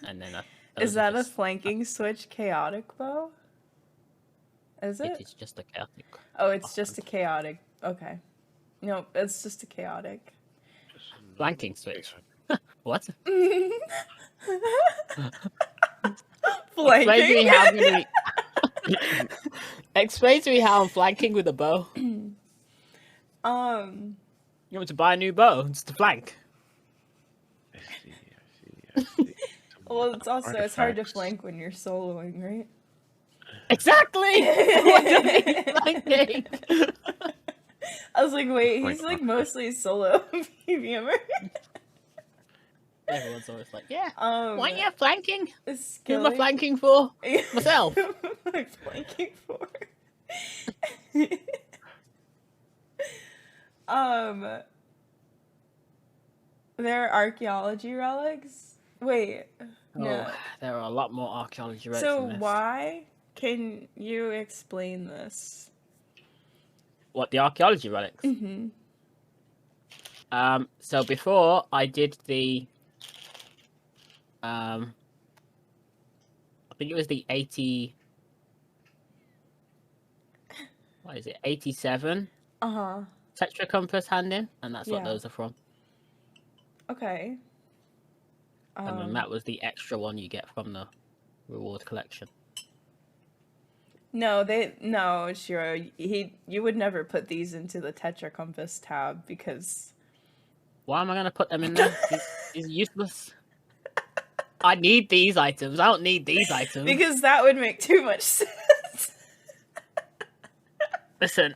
And then Is that a flanking switch chaotic bow? Is It it? is just a chaotic. Oh, it's just a chaotic. Okay. Nope, it's just a chaotic. Just Flanking switch. What? Explain to me Flanking. how I'm gonna be... Explain to me how I'm flanking with a bow. You want me to buy a new bow just to flank? I see. Well, it's also it's hard to Artifacts. flank when you're soloing, right? Exactly. What do you mean flanking? I was like, wait, Flank he's like artifacts. mostly solo PVMer. Everyone's always like, yeah. Um, Why are you flanking? Who am I skilling. flanking for? Myself. Like flanking for. There are archaeology relics. Wait, no. Oh, there are a lot more archaeology relics So in this. why? Can you explain this? What, the archaeology relics? Mm-hmm. So before I did the I think it was the 80. What is it? 87 Uh-huh. Tetra Compass hand-in, and that's what Yeah. those are from. Okay. And then that was the extra one you get from the reward collection. No, Shiro, you would never put these into the Tetra Compass tab because Why am I gonna put them in there? These are useless. I need these items. I don't need these items. because that would make too much sense. Listen,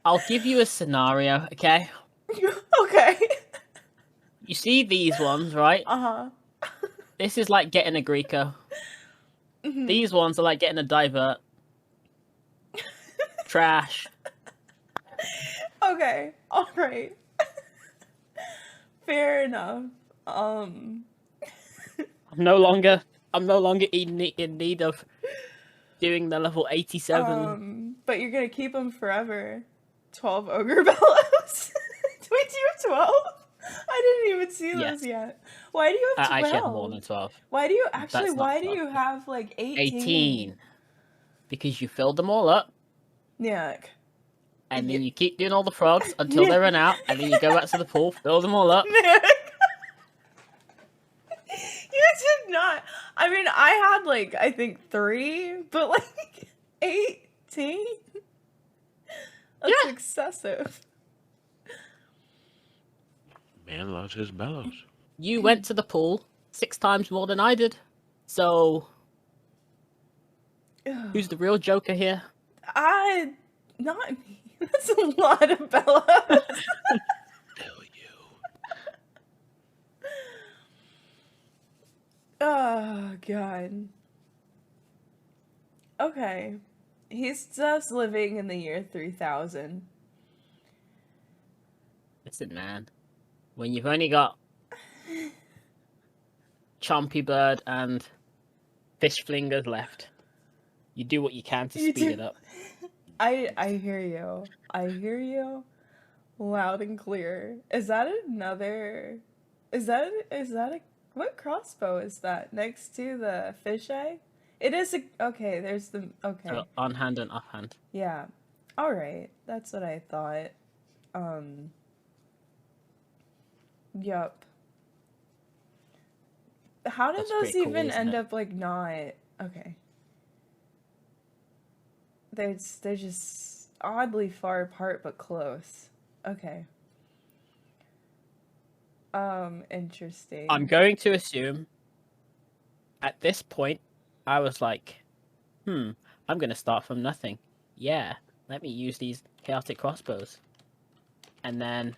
I'll give you a scenario, okay? Okay. You see these ones, right? Uh-huh. This is like getting a Greco. Mhm. These ones are like getting a divert. Trash. Okay. All right. Fair enough. I'm no longer in need of doing the level 87. But you're gonna keep them forever. 12 ogre bellows. Wait, do you have 12? I didn't even see those Yes. yet. Why do you have 12? I actually have more than 12. Why do you actually? That's not Why do 12. you have like 18? 18. Because you filled them all up, Yeah. and then you keep doing all the frogs until they run out, and then you go back to the pool, fill them all up. You did not. I mean, I had like I think 3, but like 18. That's excessive. Man loves his bellows. You went to the pool 6 times more than I did. So, who's the real joker here? Not me. That's a lot of bellows. Hell you. Oh, God. Okay. He's just living in the year 3000. Listen, man. When you've only got Chompy Bird and Fish Flingers left, you do what you can to speed it up. I hear you. I hear you loud and clear. Is that another... Is that a... What crossbow is that next to the fish egg? It is a... Okay, there's the... Okay. So on hand and off hand. Yeah. Alright. That's what I thought. Yup. How did That's those pretty cool, even isn't end it? up, like, not... Okay. They're just oddly far apart, but close. Okay. Interesting. I'm going to assume at this point, I was like, I'm going to start from nothing. Yeah, let me use these chaotic crossbows. And then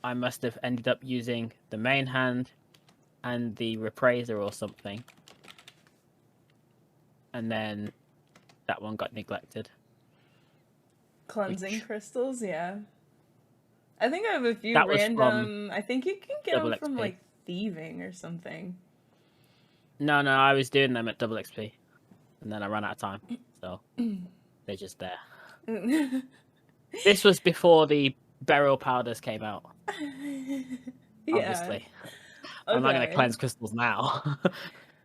I must have ended up using the main hand and the repraiser or something. And then that one got neglected. Cleansing crystals, yeah. I think I have a few That was random... I think you can get Double them from, XP. like, thieving or something. No, I was doing them at double XP. And then I ran out of time. So they're just there. This was before the burial powders came out. Obviously. I'm not going to cleanse crystals now.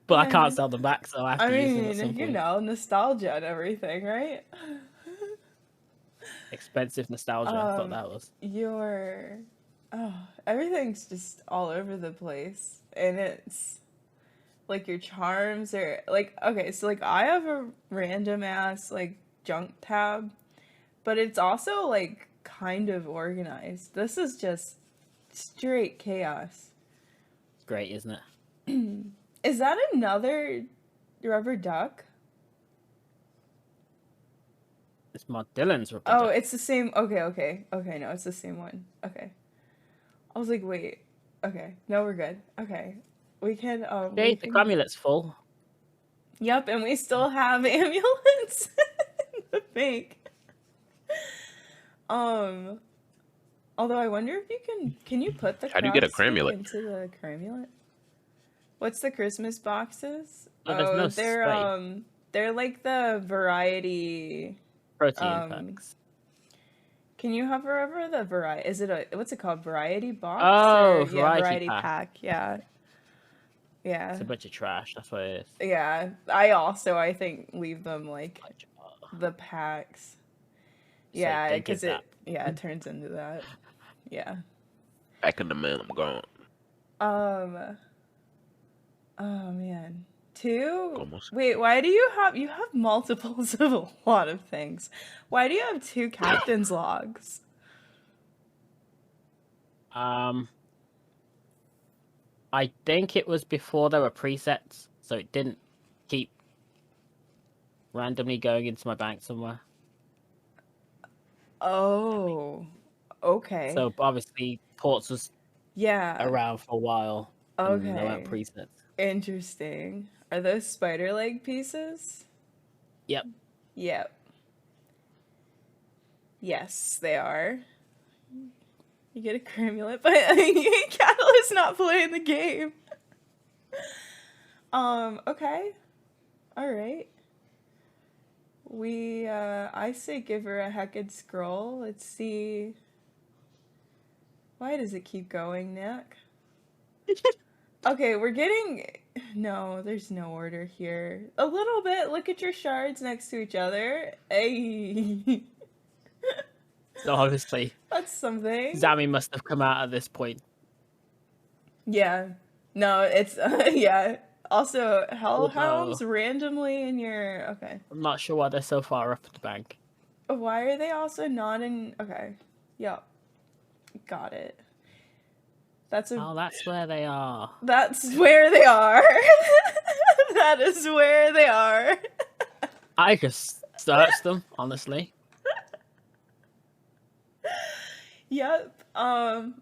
But I can't sell them back, so I have to use them at some point. Nostalgia and everything, right? Expensive nostalgia, I thought that was. Oh, everything's just all over the place. And it's like your charms are like, okay, so like I have a random ass like junk tab, but it's also like kind of organized. This is just straight chaos. Great, isn't it? Is that another rubber duck? It's my Dylan's rubber Oh, duck. it's the same. Okay. No, it's the same one. Okay. I was like, wait. Okay. No, we're good. Okay. We can, Okay, the amulet's full. Yep, and we still have amulets in the bank. Although I wonder if you can you put the How do you get a crop stick cramulet? into the cramulet? What's the Christmas boxes? Oh, there's no They're like the variety. protein packs. Can you hover over the variety? Is it what's it called? Variety box? Oh, Or, yeah, variety pack. Yeah. Yeah. It's a bunch of trash. That's what it is. Yeah. I think leave them like the packs. Yeah, because it turns into that. Yeah. Back in the mail, I'm gone. Oh man. 2? Almost. Wait, why do you have multiples of a lot of things? Why do you have 2 captain's logs? I think it was before there were presets, so it didn't keep randomly going into my bank somewhere. Oh. Okay. So obviously ports was around for a while. Okay. And they weren't presets. Interesting. Are those spider leg pieces? Yep. Yep. Yes, they are. You get a cramulet, but Catalyst's not playing the game. Okay. Alright. I say give her a heckin' scroll. Let's see. Why does it keep going, Nick? Okay, we're getting... No, there's no order here. A little bit. Look at your shards next to each other. Hey. So obviously... That's something. Zami must have come out at this point. Yeah. No, it's... yeah. Also, hellhounds randomly in your... Okay. I'm not sure why they're so far up the bank. Why are they also not in... Okay. Yep. Got it. Oh, that's where they are. That's where they are. That is where they are. I just searched them, honestly. Yep. And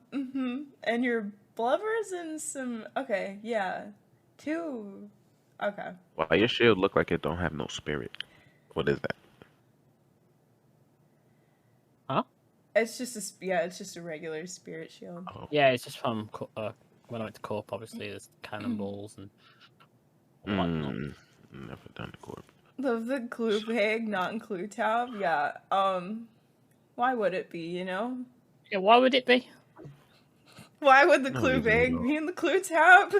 your blubber's in some... Okay, yeah. 2. Okay. Why your shield look like it don't have no spirit? What is that? Huh? It's just it's just a regular spirit shield. Oh. Yeah, it's just from when I went to Corp, obviously, there's cannonballs and whatnot. Never done the Corp. The clue pig, not in clue tab. Yeah. Why would it be, you know? Yeah, why would it be? Why would the clue pig be in the clue tab?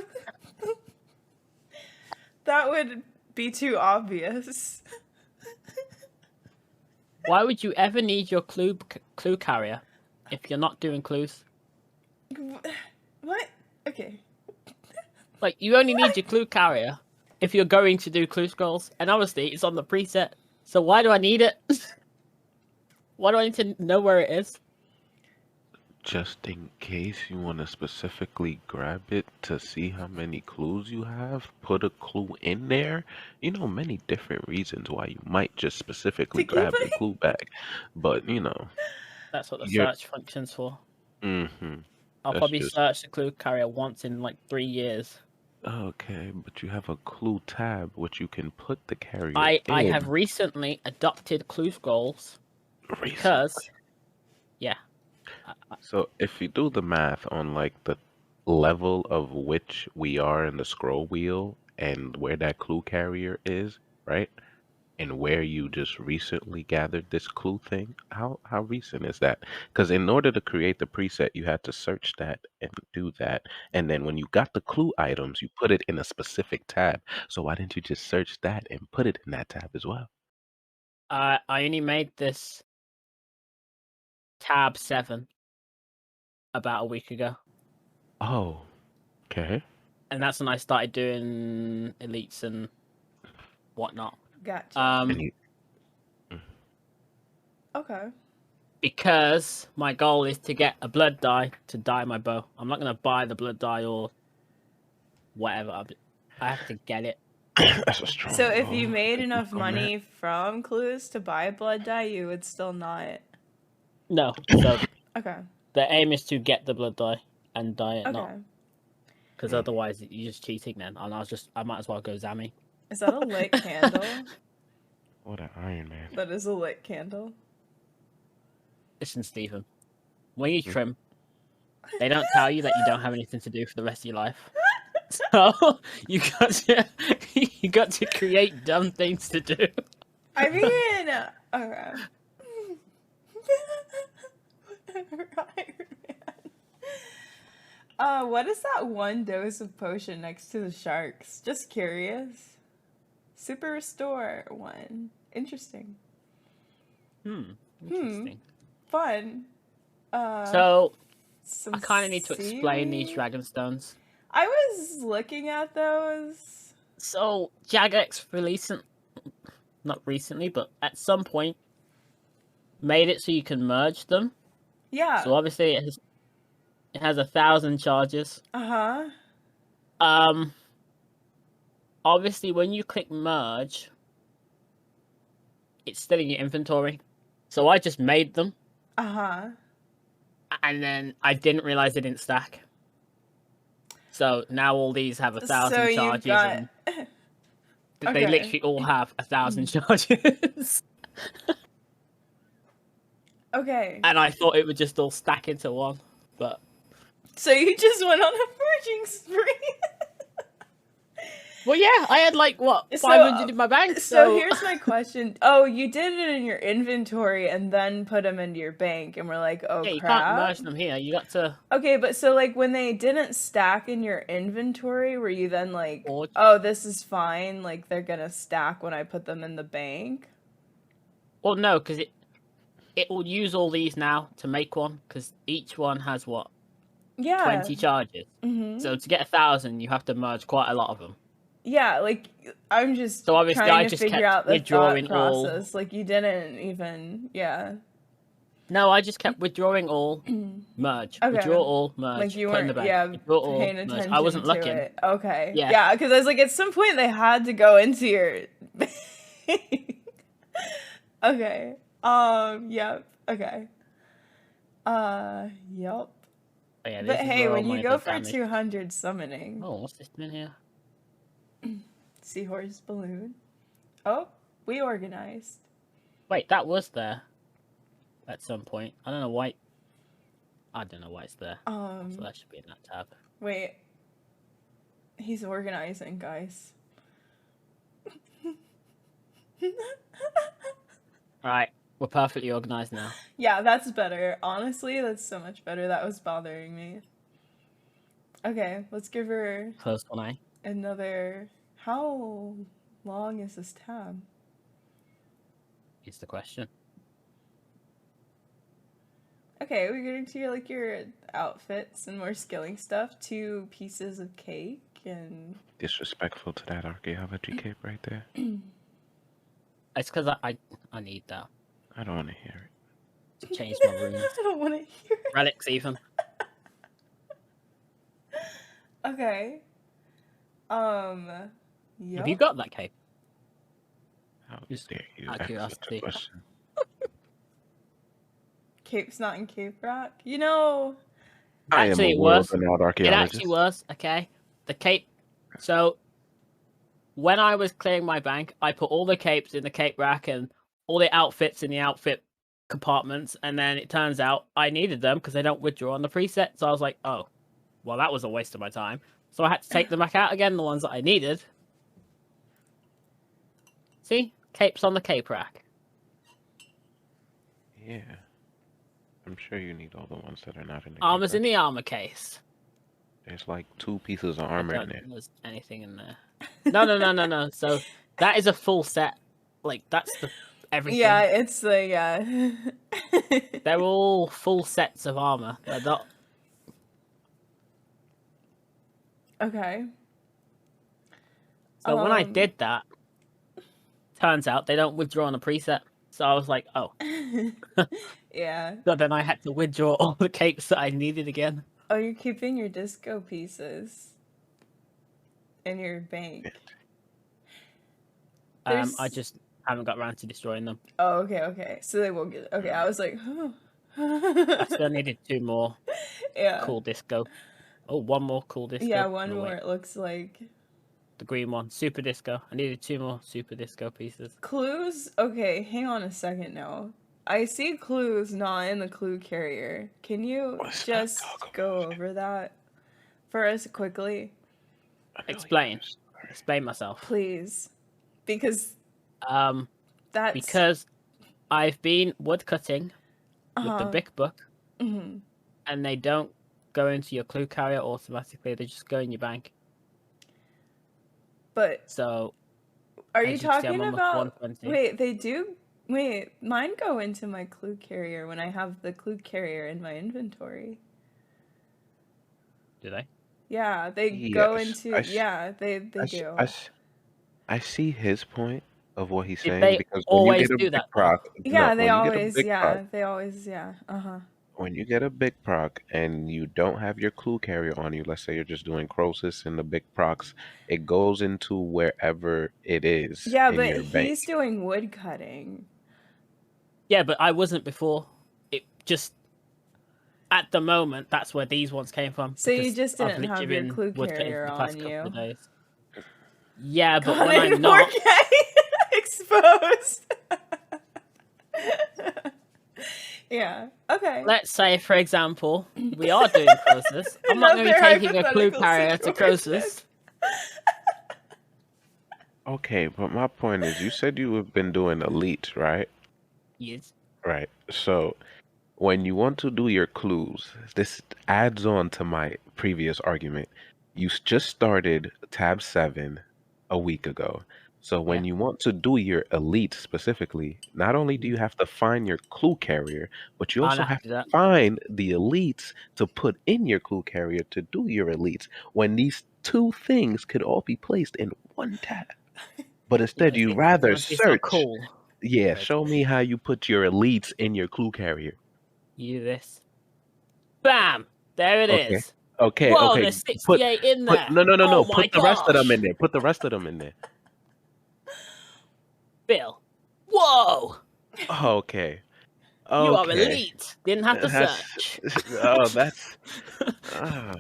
That would be too obvious. Why would you ever need your clue carrier if you're not doing clues? What? Okay. Like, you only need your clue carrier if you're going to do clue scrolls, and obviously it's on the preset. So why do I need it? Why do I need to know where it is? Just in case you want to specifically grab it to see how many clues you have, put a clue in there. You know, many different reasons why you might just specifically grab the clue bag. But, you know. That's what the search function's for. Mm-hmm. I'll probably search the clue carrier once in like 3 years. Okay, but you have a clue tab which you can put the carrier I in. have recently adopted clue scrolls because... Yeah. So if you do the math on like the level of which we are in the scroll wheel and where that clue carrier is, right? And where you just recently gathered this clue thing, how recent is that? Because in order to create the preset, you had to search that and do that. And then when you got the clue items, you put it in a specific tab. So why didn't you just search that and put it in that tab as well? I only made this tab 7. about a week ago. Oh, okay. And that's when I started doing elites and whatnot. Gotcha. And you, Okay. Because my goal is to get a blood dye to dye my bow. I'm not going to buy the blood dye or whatever. I have to get it. that's a strong. So if goal. you made Good enough luck on that. money from clues to buy a blood dye, you would still not. No. So Okay. the aim is to get the blood dye and dye it, not Okay. because otherwise you're just cheating. Then, and I might as well go Zammy. Is that a lit candle? What an Iron Man. That is a lit candle. Listen, Stephen. When you trim, they don't tell you that you don't have anything to do for the rest of your life. So you got to create dumb things to do. I mean, okay. Iron Man. What is that one dose of potion next to the sharks? Just curious. Super Restore one. Interesting. Interesting. Fun. So some I kind of need to explain these seaweed. dragon stones. I was looking at those. So Jagex not recently, but at some point made it so you can merge them. Yeah. So obviously it has 1,000 charges. Uh-huh. Obviously when you click merge, it's still in your inventory. So I just made them, Uh-huh. and then I didn't realize they didn't stack. So now all these have 1,000 So charges, you've got... and they Okay. literally all have 1,000 charges. Okay. And I thought it would just all stack into one, but So you just went on a merging spree. well, yeah, I had like what So, 500 in my bank. So here's my question. Oh, you did it in your inventory and then put them into your bank, and we're like, oh yeah, you crap. can't merge them here. You got to. Okay, but so like when they didn't stack in your inventory, were you then like, Or- oh, this is fine, like they're gonna stack when I put them in the bank? Well, no, because it will use all these now to make one, because each one has what Yeah. 20 charges. Mm-hmm. So to get 1,000, you have to merge quite a lot of them. Yeah, like I'm just So obviously trying I to just figure kept out the thought withdrawing all- process. Like you didn't even, yeah. No, I just kept withdrawing all, merge, Okay. withdraw all, merge, Like you put in weren't, the bank, yeah, withdraw all, paying merge. attention I wasn't to looking. it. Okay. Yeah. Yeah, because I was like, at some point they had to go into your. Okay. Yep. Okay. Yep. Oh, yeah, But this is hey, where all when you my go good for damage- 200 summoning, Oh, what's this doing here? seahorse balloon. Oh, we organized. Wait, that was there at some point. I don't know why it's there. So that should be in that tab. Wait. He's organizing, guys. Alright, we're perfectly organized now. Yeah, that's better. Honestly, that's so much better. That was bothering me. Okay, let's give her Close one eye. another... How long is this tab? Is the question. Okay, we're getting to your, like, your outfits and more skilling stuff. 2 pieces of cake and... Disrespectful to that archaeology cape right there. It's because I need that I don't want to hear it. to change my runes. I don't want to hear it. Relics even. Okay. Yep. Have you got that cape? How Just dare you out of ask such curiosity. a question? Cape's not in Cape Rock? You know... I am Actually, a it was. world-renowned It archaeologist. actually was, okay. The cape. So, when I was clearing my bank, I put all the capes in the cape rack and all the outfits in the outfit compartments, and then it turns out I needed them because they don't withdraw on the preset. So I was like, oh, well, that was a waste of my time. So I had to take them back out again, the ones that I needed. See? Capes on the cape rack. Yeah. I'm sure you need all the ones that are not in the Armor's cape in the armor case. rack. There's like 2 pieces of I armor don't in there. think there's anything in there. No. So that is a full set. Like, that's the everything. Yeah, it's the... Yeah. They're all full sets of armor. They're not Okay. So when I Um, did that, turns out they don't withdraw on a preset. So I was like, oh. Yeah. So then I had to withdraw all the cakes that I needed again. Oh, you're keeping your disco pieces in your bank. I There's. just haven't got around to destroying them. Oh, okay. So they will get. Okay, I was like, I still needed 2 more yeah. cool disco. Oh, 1 more cool disco. Yeah, one No, more. wait. It looks like. The green one, super disco. I needed 2 more super disco pieces. Clues? Okay, hang on a second now. I see clues not in the clue carrier. Can you Let's not just talk go about it. over that for us quickly, Explain. Sorry. Explain myself. please? Because Um, that's because I've been woodcutting with the big book, hmm and they don't go into your clue carrier automatically. They just go in your bank. But So, are as you you can see, I'm talking almost about? 120. Wait, they do. Wait, mine go into my clue carrier when I have the clue carrier in my inventory. Do they? Yeah, they go Yes, into. Yeah, they I, s- do. I s- I see his point of what he's Did saying they because when you always get a do big that though? proc, no, Yeah, they when you get a always. big proc, Yeah, they always. Yeah. when you get a big proc and you don't have your clue carrier on you, let's say you're just doing Croesus and the big procs, it goes into wherever it is Yeah, in but your bank. he's doing wood cutting. Yeah, but I wasn't before. It just at the moment that's where these ones came from. So you Because just I've didn't have literally your been clue woodcutting carrier for the on past couple of you. days. Yeah, but Got when it in I'm not, 4K exposed. Yeah. Okay. let's say for example, we are doing Croesus. I'm not going to be Another taking a clue hypothetical carrier to situation. Croesus. Okay, but my point is, you said you have been doing Elite, right? Yes. Right. So when you want to do your clues, this adds on to my previous argument. You just started tab 7 a week ago. So when Yeah. you want to do your elite specifically, not only do you have to find your clue carrier, but you I'll also have have to do to that. find the elites to put in your clue carrier to do your elites when these two things could all be placed in one tab. But instead, you rather It's not search. cool. Yeah, Right. show me how you put your elites in your clue carrier. You do this. Bam! There it Okay. is. Okay, Whoa, okay. there's Put 68 in put there. no. Oh my Put the rest of them gosh. in there. Put the rest of them in there. Bill. Whoa! Okay. You are Okay. elite. Didn't have to That's search. oh, ah,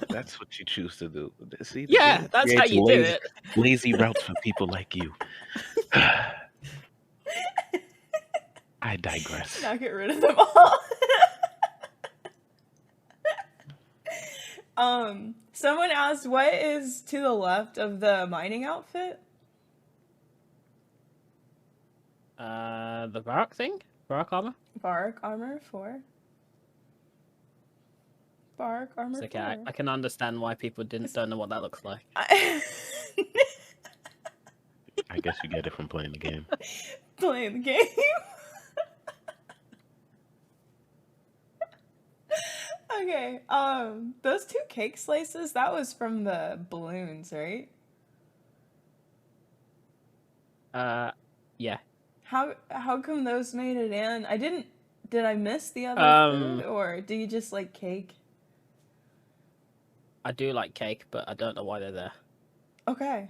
that's what you choose to do. See, the Yeah, game that's how creates you do it. lazy routes for people like you. I digress. Now get rid of them all. Someone asked, what is to the left of the mining outfit? The Barak thing? Barak armor? Bark armor 4. Bark armor It's okay. 4. I can understand why people don't know what that looks like. I guess you get it from playing the game. Playing the game. Okay, those 2 cake slices, that was from the balloons, right? Yeah. How come those made it in? Did I miss the other food, or do you just like cake? I do like cake, but I don't know why they're there. Okay.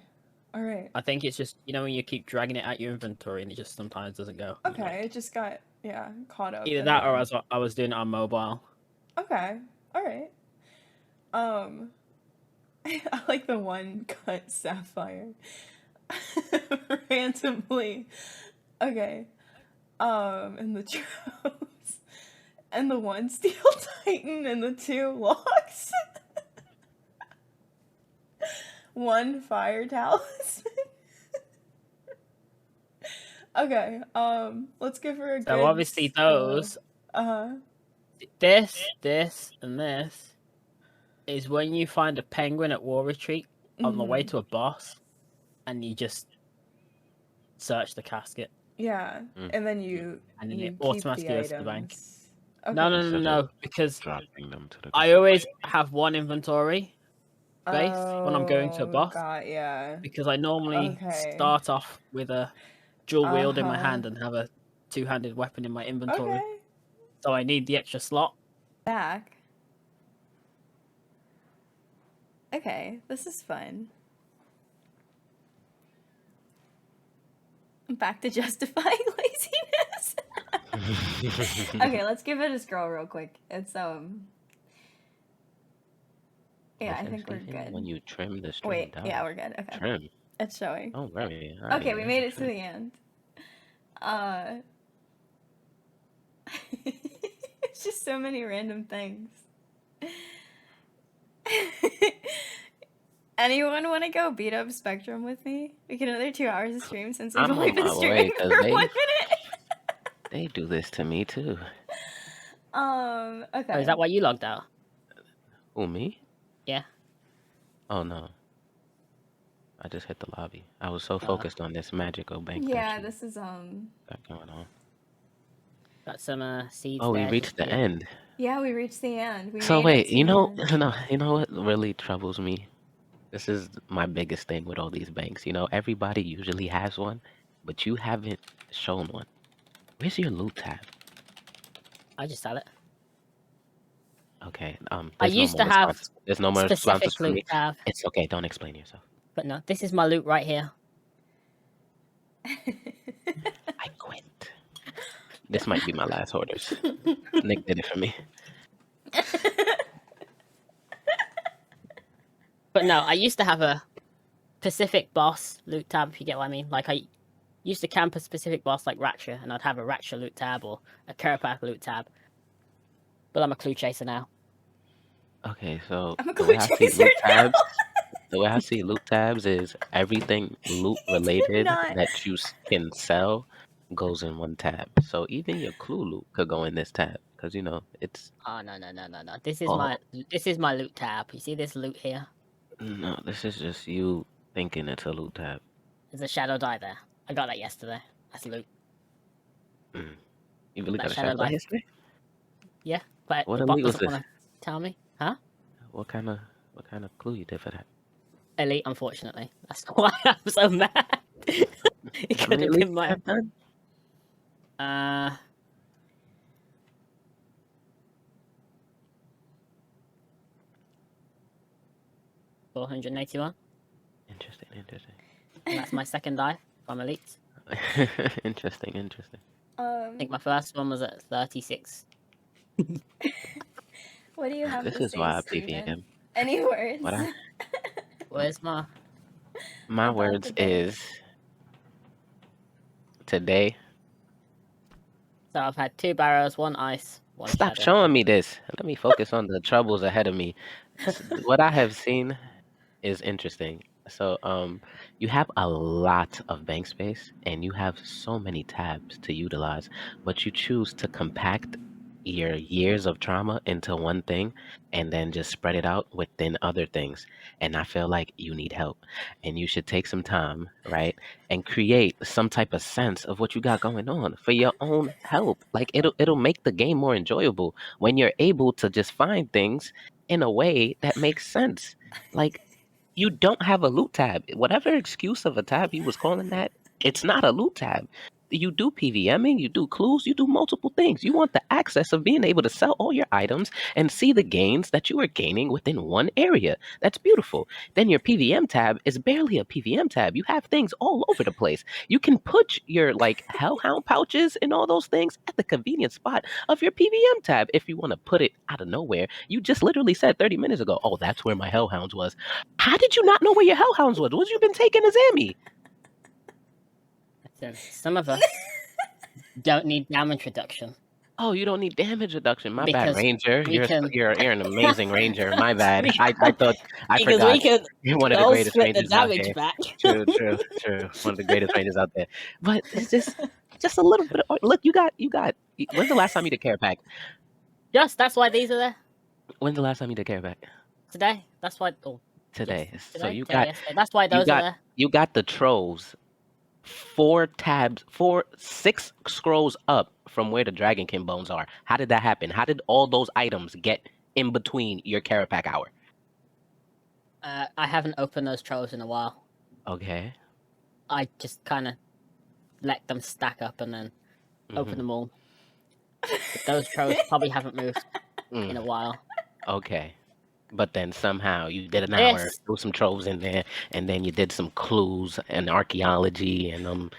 All right. I think it's just, when you keep dragging it out your inventory and it just sometimes doesn't go. Okay, it just got, caught up. Either in that the- or I was doing it on mobile. Okay. All right. I like the one cut sapphire. Randomly. Okay. And the tropes. And the 1 steel titan and the 2 logs. 1 fire talisman. Okay, let's give her a good... So obviously those, this, and this, is when you find a penguin at War Retreat on the way to a boss, and you just search the casket. Yeah, and then you And then you it keep automatically the goes to the bank. items. Okay. No, because Dropping them to the I always have 1 inventory base when I'm going to a Oh, boss yeah. because I normally Okay. start off with a dual wield in my Uh-huh. hand and have a two-handed weapon in my inventory. Okay. So I need the extra slot. Back. Okay, this is fun. Back to justifying laziness. Okay, let's give it a scroll real quick. It's yeah, I think we're Sensation good. when you trim the string Wait, down. yeah, we're good. Okay. Trim. It's showing. Oh, very. Okay, we made it to the end. It's just so many random things. Anyone want to go beat up Spectrum with me? We get another 2 hours of stream since we've I'm only on been my way streaming because for 1 they minute. they do this to me too. Okay. Oh, is that why you logged out? Who, me? Yeah. Oh no. I just hit the lobby. I was so focused on this magical bank. Yeah, that this is got going on. Got some seeds Oh, we there. reached the end. Yeah, we reached the end. We So made wait, it to the end. no, you know what really troubles me? This is my biggest thing with all these banks. You know, everybody usually has one, but you haven't shown one. Where's your loot tab? I just had it. Okay, I there's no used more to have responses. There's no more responses specific from me. loot tab, It's okay, don't explain yourself. but no, this is my loot right here. I quit. This might be my last Hoarders. Nick did it for me. But no, I used to have a Pacific boss loot tab, if you get what I mean. Like, I used to camp a specific boss like Ratcha, and I'd have a Ratcha loot tab or a Kerapak loot tab. But I'm a clue chaser now. Okay, so I'm a the way I clue see chaser loot now. tabs, the way I see loot tabs is everything loot related not. that you can sell goes in one tab. So even your clue loot could go in this tab because you know it's. Oh no. This is Oh my loot tab. You see this loot here? no, this is just you thinking it's a loot tab. There's a shadow die there. I got that yesterday. That's loot. You really That got a shadow shadow light. history? Yeah, but What the bot elite was doesn't this? want to tell me. Huh? What kind of clue you did for that? Elite, unfortunately. That's why I'm so mad. It How could many have elites been you my. have done? 481. Interesting. And that's my second die from Elite. Interesting. I think my first one was at 36. What do you have This to is say, why I Steven? PVM. Any words? What I Where's my. my About words the day. is today. So I've had 2 barrows, 1 ice, 1 Stop shadow. showing me this. Let me focus on the troubles ahead of me. What I have seen is interesting. So, you have a lot of bank space and you have so many tabs to utilize, but you choose to compact your years of trauma into one thing and then just spread it out within other things. And I feel like you need help and you should take some time, right? And create some type of sense of what you got going on for your own help. Like it'll make the game more enjoyable when you're able to just find things in a way that makes sense. Like you don't have a loot tab. Whatever excuse of a tab he was calling that, it's not a loot tab. You do PVMing, you do clues, you do multiple things. You want the access of being able to sell all your items and see the gains that you are gaining within one area. That's beautiful. Then your PVM tab is barely a PVM tab. You have things all over the place. You can put your like hellhound pouches and all those things at the convenient spot of your PVM tab if you want to put it out of nowhere. You just literally said 30 minutes ago, oh, that's where my hellhounds was. How did you not know where your hellhounds was? What you been taking as Emmy? Some of us don't need damage reduction. Oh, you don't need damage reduction. My bad, Because Ranger. we can- You're an amazing Ranger. My bad. We- I because forgot. we can You're one of the goal greatest split the Rangers out damage here. back. True. One of the greatest Rangers out there. But it's just a little bit. Look, you got. When's the last time you did care pack? That's why these are there When's the last time you did care pack? today. That's why. Oh, Today. yes, So today, you today, got. yesterday. That's why You those are got. there. You got the trolls. 6 scrolls up from where the Dragonkin bones are. How did that happen? How did all those items get in between your Carapac hour? I haven't opened those troves in a while. Okay. I just kind of let them stack up and then open them all. But those troves probably haven't moved in a while. Okay. But then somehow you did an But hour, this, threw some troves in there, and then you did some clues and archaeology, and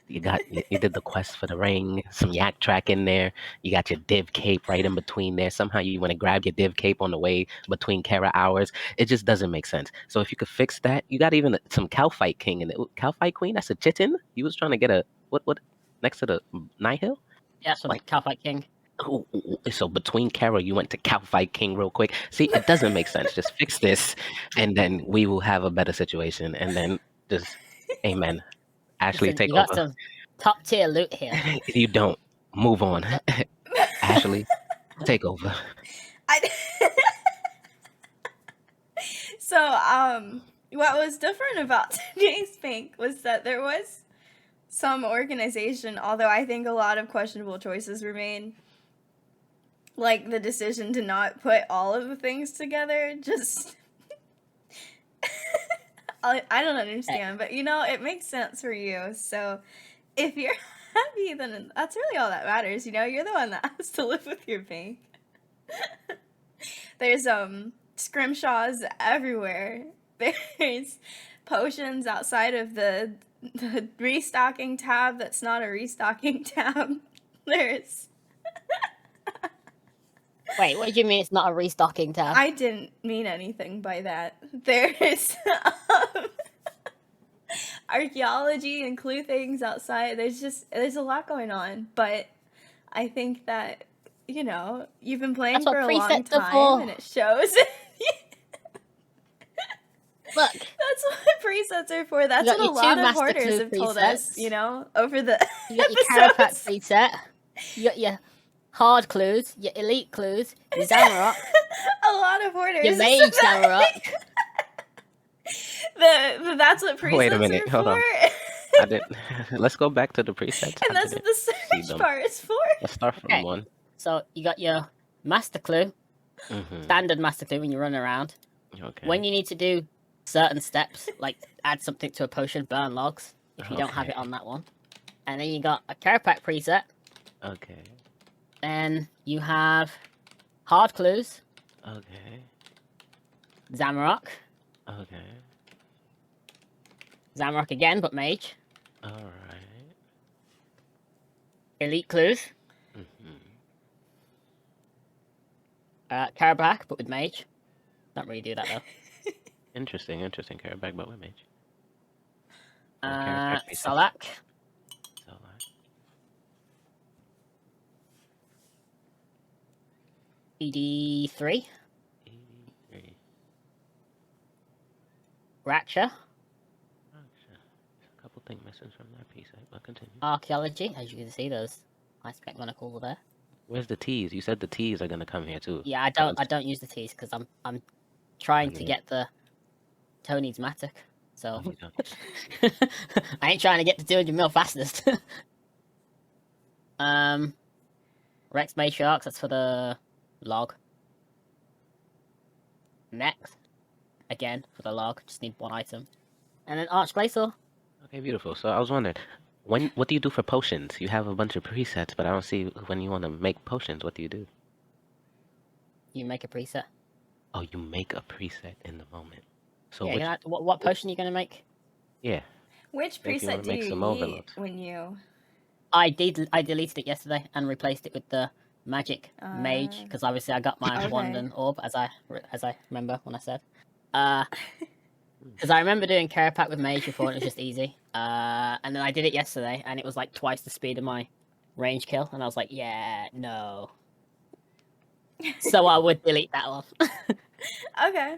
you did the quest for the ring, some yak track in there. You got your div cape right in between there. Somehow you want to grab your div cape on the way between Kara hours. It just doesn't make sense. So if you could fix that, you got even some cow fight king and cow fight queen. That's a chitin. You was trying to get a what next to the night hill. that's from Like, Calfight King. so between Kara, you went to cow fight king real quick. See, it doesn't make sense. Just fix this, and then we will have a better situation. And then just, amen. Ashley, Listen, take you got over. some top tier loot here. You don't. Move on. Ashley, take over. So, what was different about today's pink was that there was some organization, although I think a lot of questionable choices were made. Like the decision to not put all of the things together, just I don't understand, but it makes sense for you. So if you're happy, then that's really all that matters. You're the one that has to live with your pink. There's scrimshaws everywhere. There's potions outside of the restocking tab that's not a restocking tab. There's Wait, what do you mean it's not a restocking tab? I didn't mean anything by that. There's archaeology and clue things outside. There's a lot going on, but I think that you've been playing That's what for a long presets are time, for. and it shows. Look, That's what presets are for. That's got what a your two lot of master hoarders clue have told us. presets. Over the you got your Carapax episodes. preset, you got your hard clues, your elite clues, your Zamarok, A lot of hoarders. your mage Zamarok. That's what presets Wait a minute, are hold for. on. I didn't. Let's go back to the presets. And that's what the search bar is for. Let's start from Okay. one. So you got your master clue, standard master clue when you run around. Okay. When you need to do certain steps, like add something to a potion, burn logs, if you don't have it on that one. And then you got a Carapax preset. Okay. Then you have hard clues, Okay. Zamarok, Okay. Zamarok again, but mage, All right. elite clues, Carapax, but with mage. Don't really do that though. Interesting. Carapax, but with mage. Salak, ED3, 83. Ratcha, A couple things missing from that piece, but continue. Archaeology, as you can see, those high spec monocle there. Where's the T's? You said the T's are gonna come here too. Yeah, I don't use the T's because I'm trying to get the Tony's Matic. So You don't. I ain't trying to get the 200 mil fastest. Rex Bay Sharks, that's for the log. Next, again for the log, just need one item. And then Arch Glacier. Okay, beautiful. So I was wondering, what do you do for potions? You have a bunch of presets, but I don't see when you want to make potions. What do you do? You make a preset. Oh, you make a preset in the moment. So Yeah, what potion are you gonna make? yeah. Which If you wanna preset do make you some eat overloads. when you? I deleted it yesterday and replaced it with the magic mage because obviously I got my wand and orb as I remember when I said. Because I remember doing Carapax with mage before and it was just easy. And then I did it yesterday and it was like twice the speed of my range kill and I was like, yeah, no. So I would delete that one. Okay.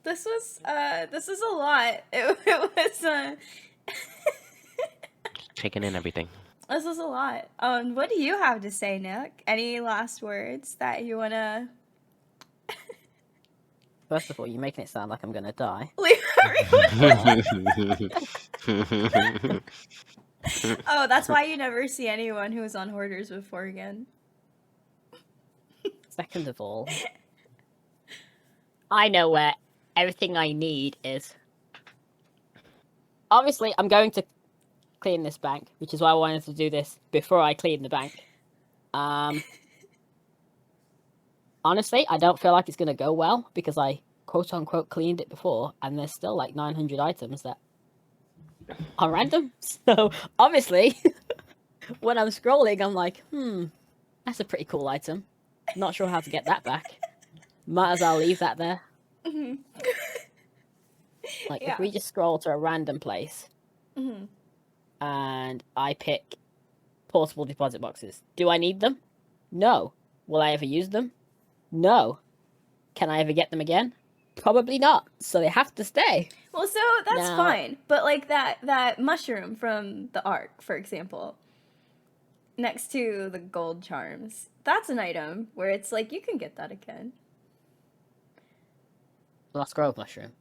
This was a lot. It was Taking in everything. This was a lot. What do you have to say, Nick? Any last words that you wanna First of all, you're making it sound like I'm gonna die. leave everyone alone? Oh, that's why you never see anyone who was on Hoarders before again. Second of all, I know where everything I need is... Obviously, I'm going to clean this bank, which is why I wanted to do this before I clean the bank. Honestly, I don't feel like it's going to go well because I quote-unquote cleaned it before, and there's still like 900 items that are random. So, obviously, when I'm scrolling, I'm like, that's a pretty cool item. Not sure how to get that back. Might as well leave that there. Mm-hmm. Like, Yeah. if we just scroll to a random place, Mm-hmm. and I pick portable deposit boxes, do I need them? No. Will I ever use them? No. Can I ever get them again? Probably not. So they have to stay. Well, so that's Now- fine. But like that mushroom from the Ark, for example, next to the gold charms, that's an item where it's like you can get that again. Lost Grove mushroom.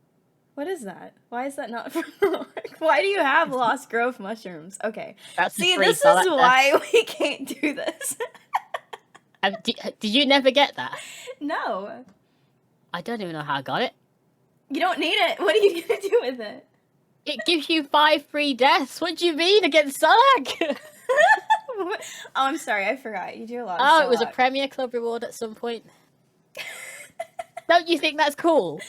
What is that? Why is that not from the Ark? Why do you have Lost Grove mushrooms? Okay. That's See, free, this so is that- why we can't do this. Did you never get that? No. I don't even know how I got it. You don't need it. What are you going to do with it? It gives you 5 free deaths. What do you mean against Sarlacc? Oh, I'm sorry. I forgot. You do a lot of Oh, it was a Solak. Premier Club reward at some point. Don't you think that's cool?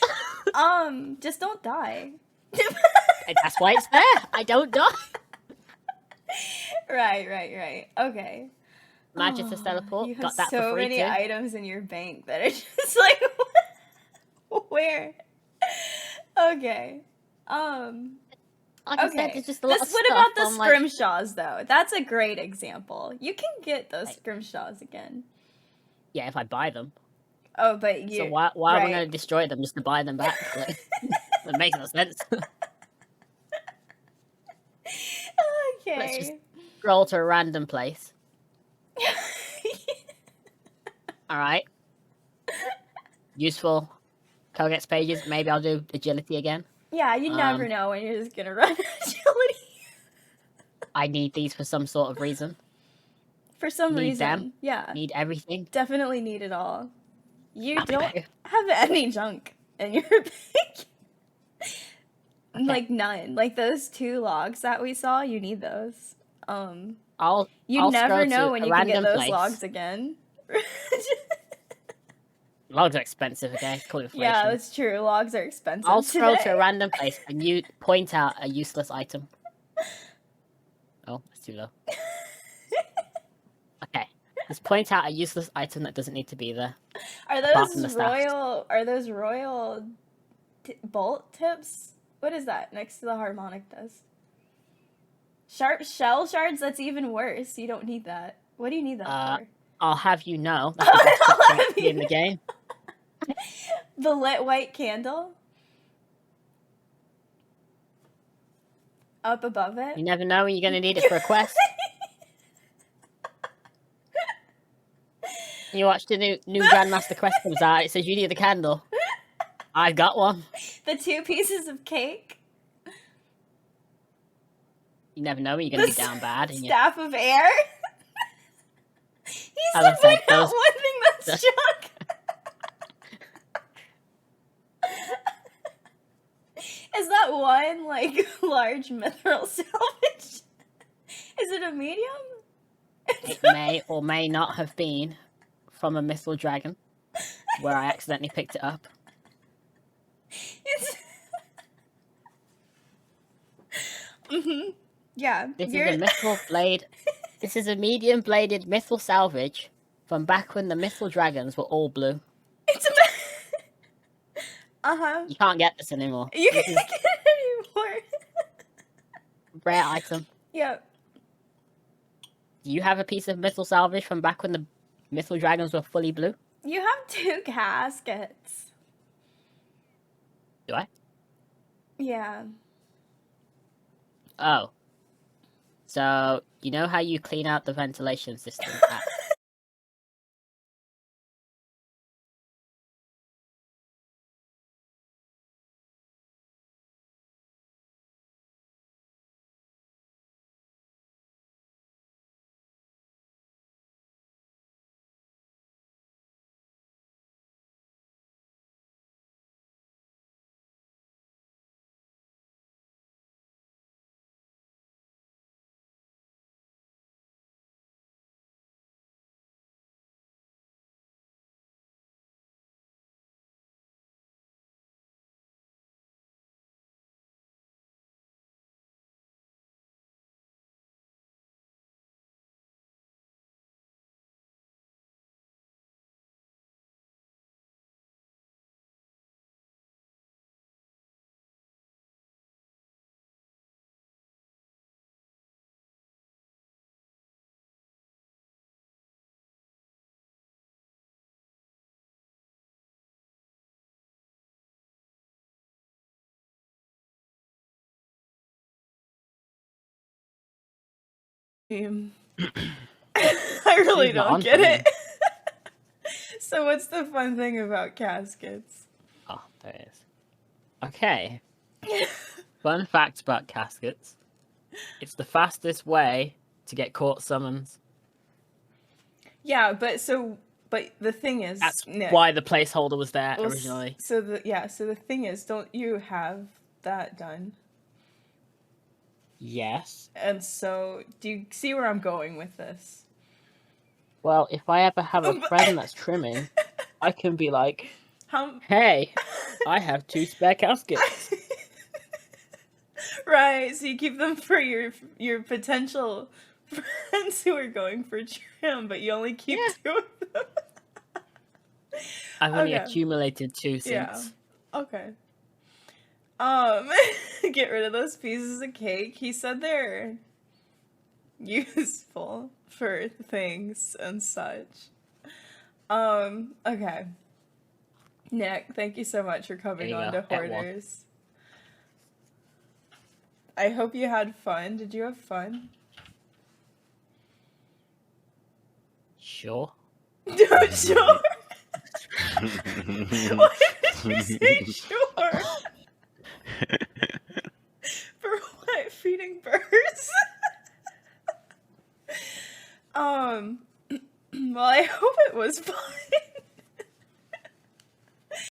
Just don't die. That's why it's there. I don't die. Right. Okay. Magistus teleport. You have Got that so for free many too. items in your bank that are just like, where? Okay. Like I said, Okay. there's just a lot of What stuff. about the I'm like, scrimshaws though? That's a great example. You can get those Right. scrimshaws again. yeah, if I buy them. Oh, but you. So why am I right. going to destroy them just to buy them back? Like, that makes no sense. Okay. Let's just scroll to a random place. Alright. Useful. Kogex pages. Maybe I'll do agility again. Yeah, you never know when you're just gonna run agility. I need these for some sort of reason. For some Need reason. them. Yeah. Need everything. Definitely need it all. You I'll be don't back. have any junk in your bank. Okay. Like none. Like those 2 logs that we saw, you need those. I'll You I'll never scroll know to when a you can get random those place. logs again. Logs are expensive, okay? It's called inflation. Yeah, that's true. Logs are expensive. I'll scroll today. to a random place and you point out a useless item. Oh, that's too low. Okay. Just point out a useless item that doesn't need to be there. Are apart from the those staffs. royal? Are those royal bolt tips? What is that next to the harmonic does? Sharp shell shards. That's even worse. You don't need that. What do you need that for? I'll have you know that's the best I'll trick have in you the game. The lit white candle up above it. You never know when you're going to need it for a quest. You watch the new Grandmaster quest comes out, it says you need the candle. I've got one. The 2 pieces of cake. You never know when you're going to be down bad. And you... Staff of air. He As said I said, point out those- one thing that's those- junk. Is that one like large mithril salvage? Is it a medium? It may or may not have been from a mithril dragon, where I accidentally picked it up. It's... Yeah. This is a mithril blade. This is a medium bladed mithril salvage from back when the mithril dragons were all blue. It's a... You can't get this anymore. You This can't is get it anymore. a rare item. Yep. Do you have a piece of mithril salvage from back when the mithril dragons were fully blue? You have 2 caskets. Do I? Yeah. Oh. So, you know how you clean out the ventilation system at I really She's not don't on get for me. it. So what's the fun thing about caskets? Oh, there it is. Okay. Fun fact about caskets. It's the fastest way to get court summons. Yeah, but the thing is, That's Nick, why the placeholder was there well, originally. So the thing is, don't you have that done? Yes. And so, do you see where I'm going with this? Well, if I ever have a friend that's trimming, I can be like, How? hey, I have 2 spare caskets. Right, so you keep them for your potential friends who are going for trim, but you only keep 2 of them. I've only Okay. accumulated 2 since. Yeah. Okay. Get rid of those pieces of cake. He said they're useful for things and such. Okay. Nick, thank you so much for coming on to Hoarders. I hope you had fun. Did you have fun? Sure. Sure. Why did you say sure? For what? Feeding birds? Well, I hope it was fun.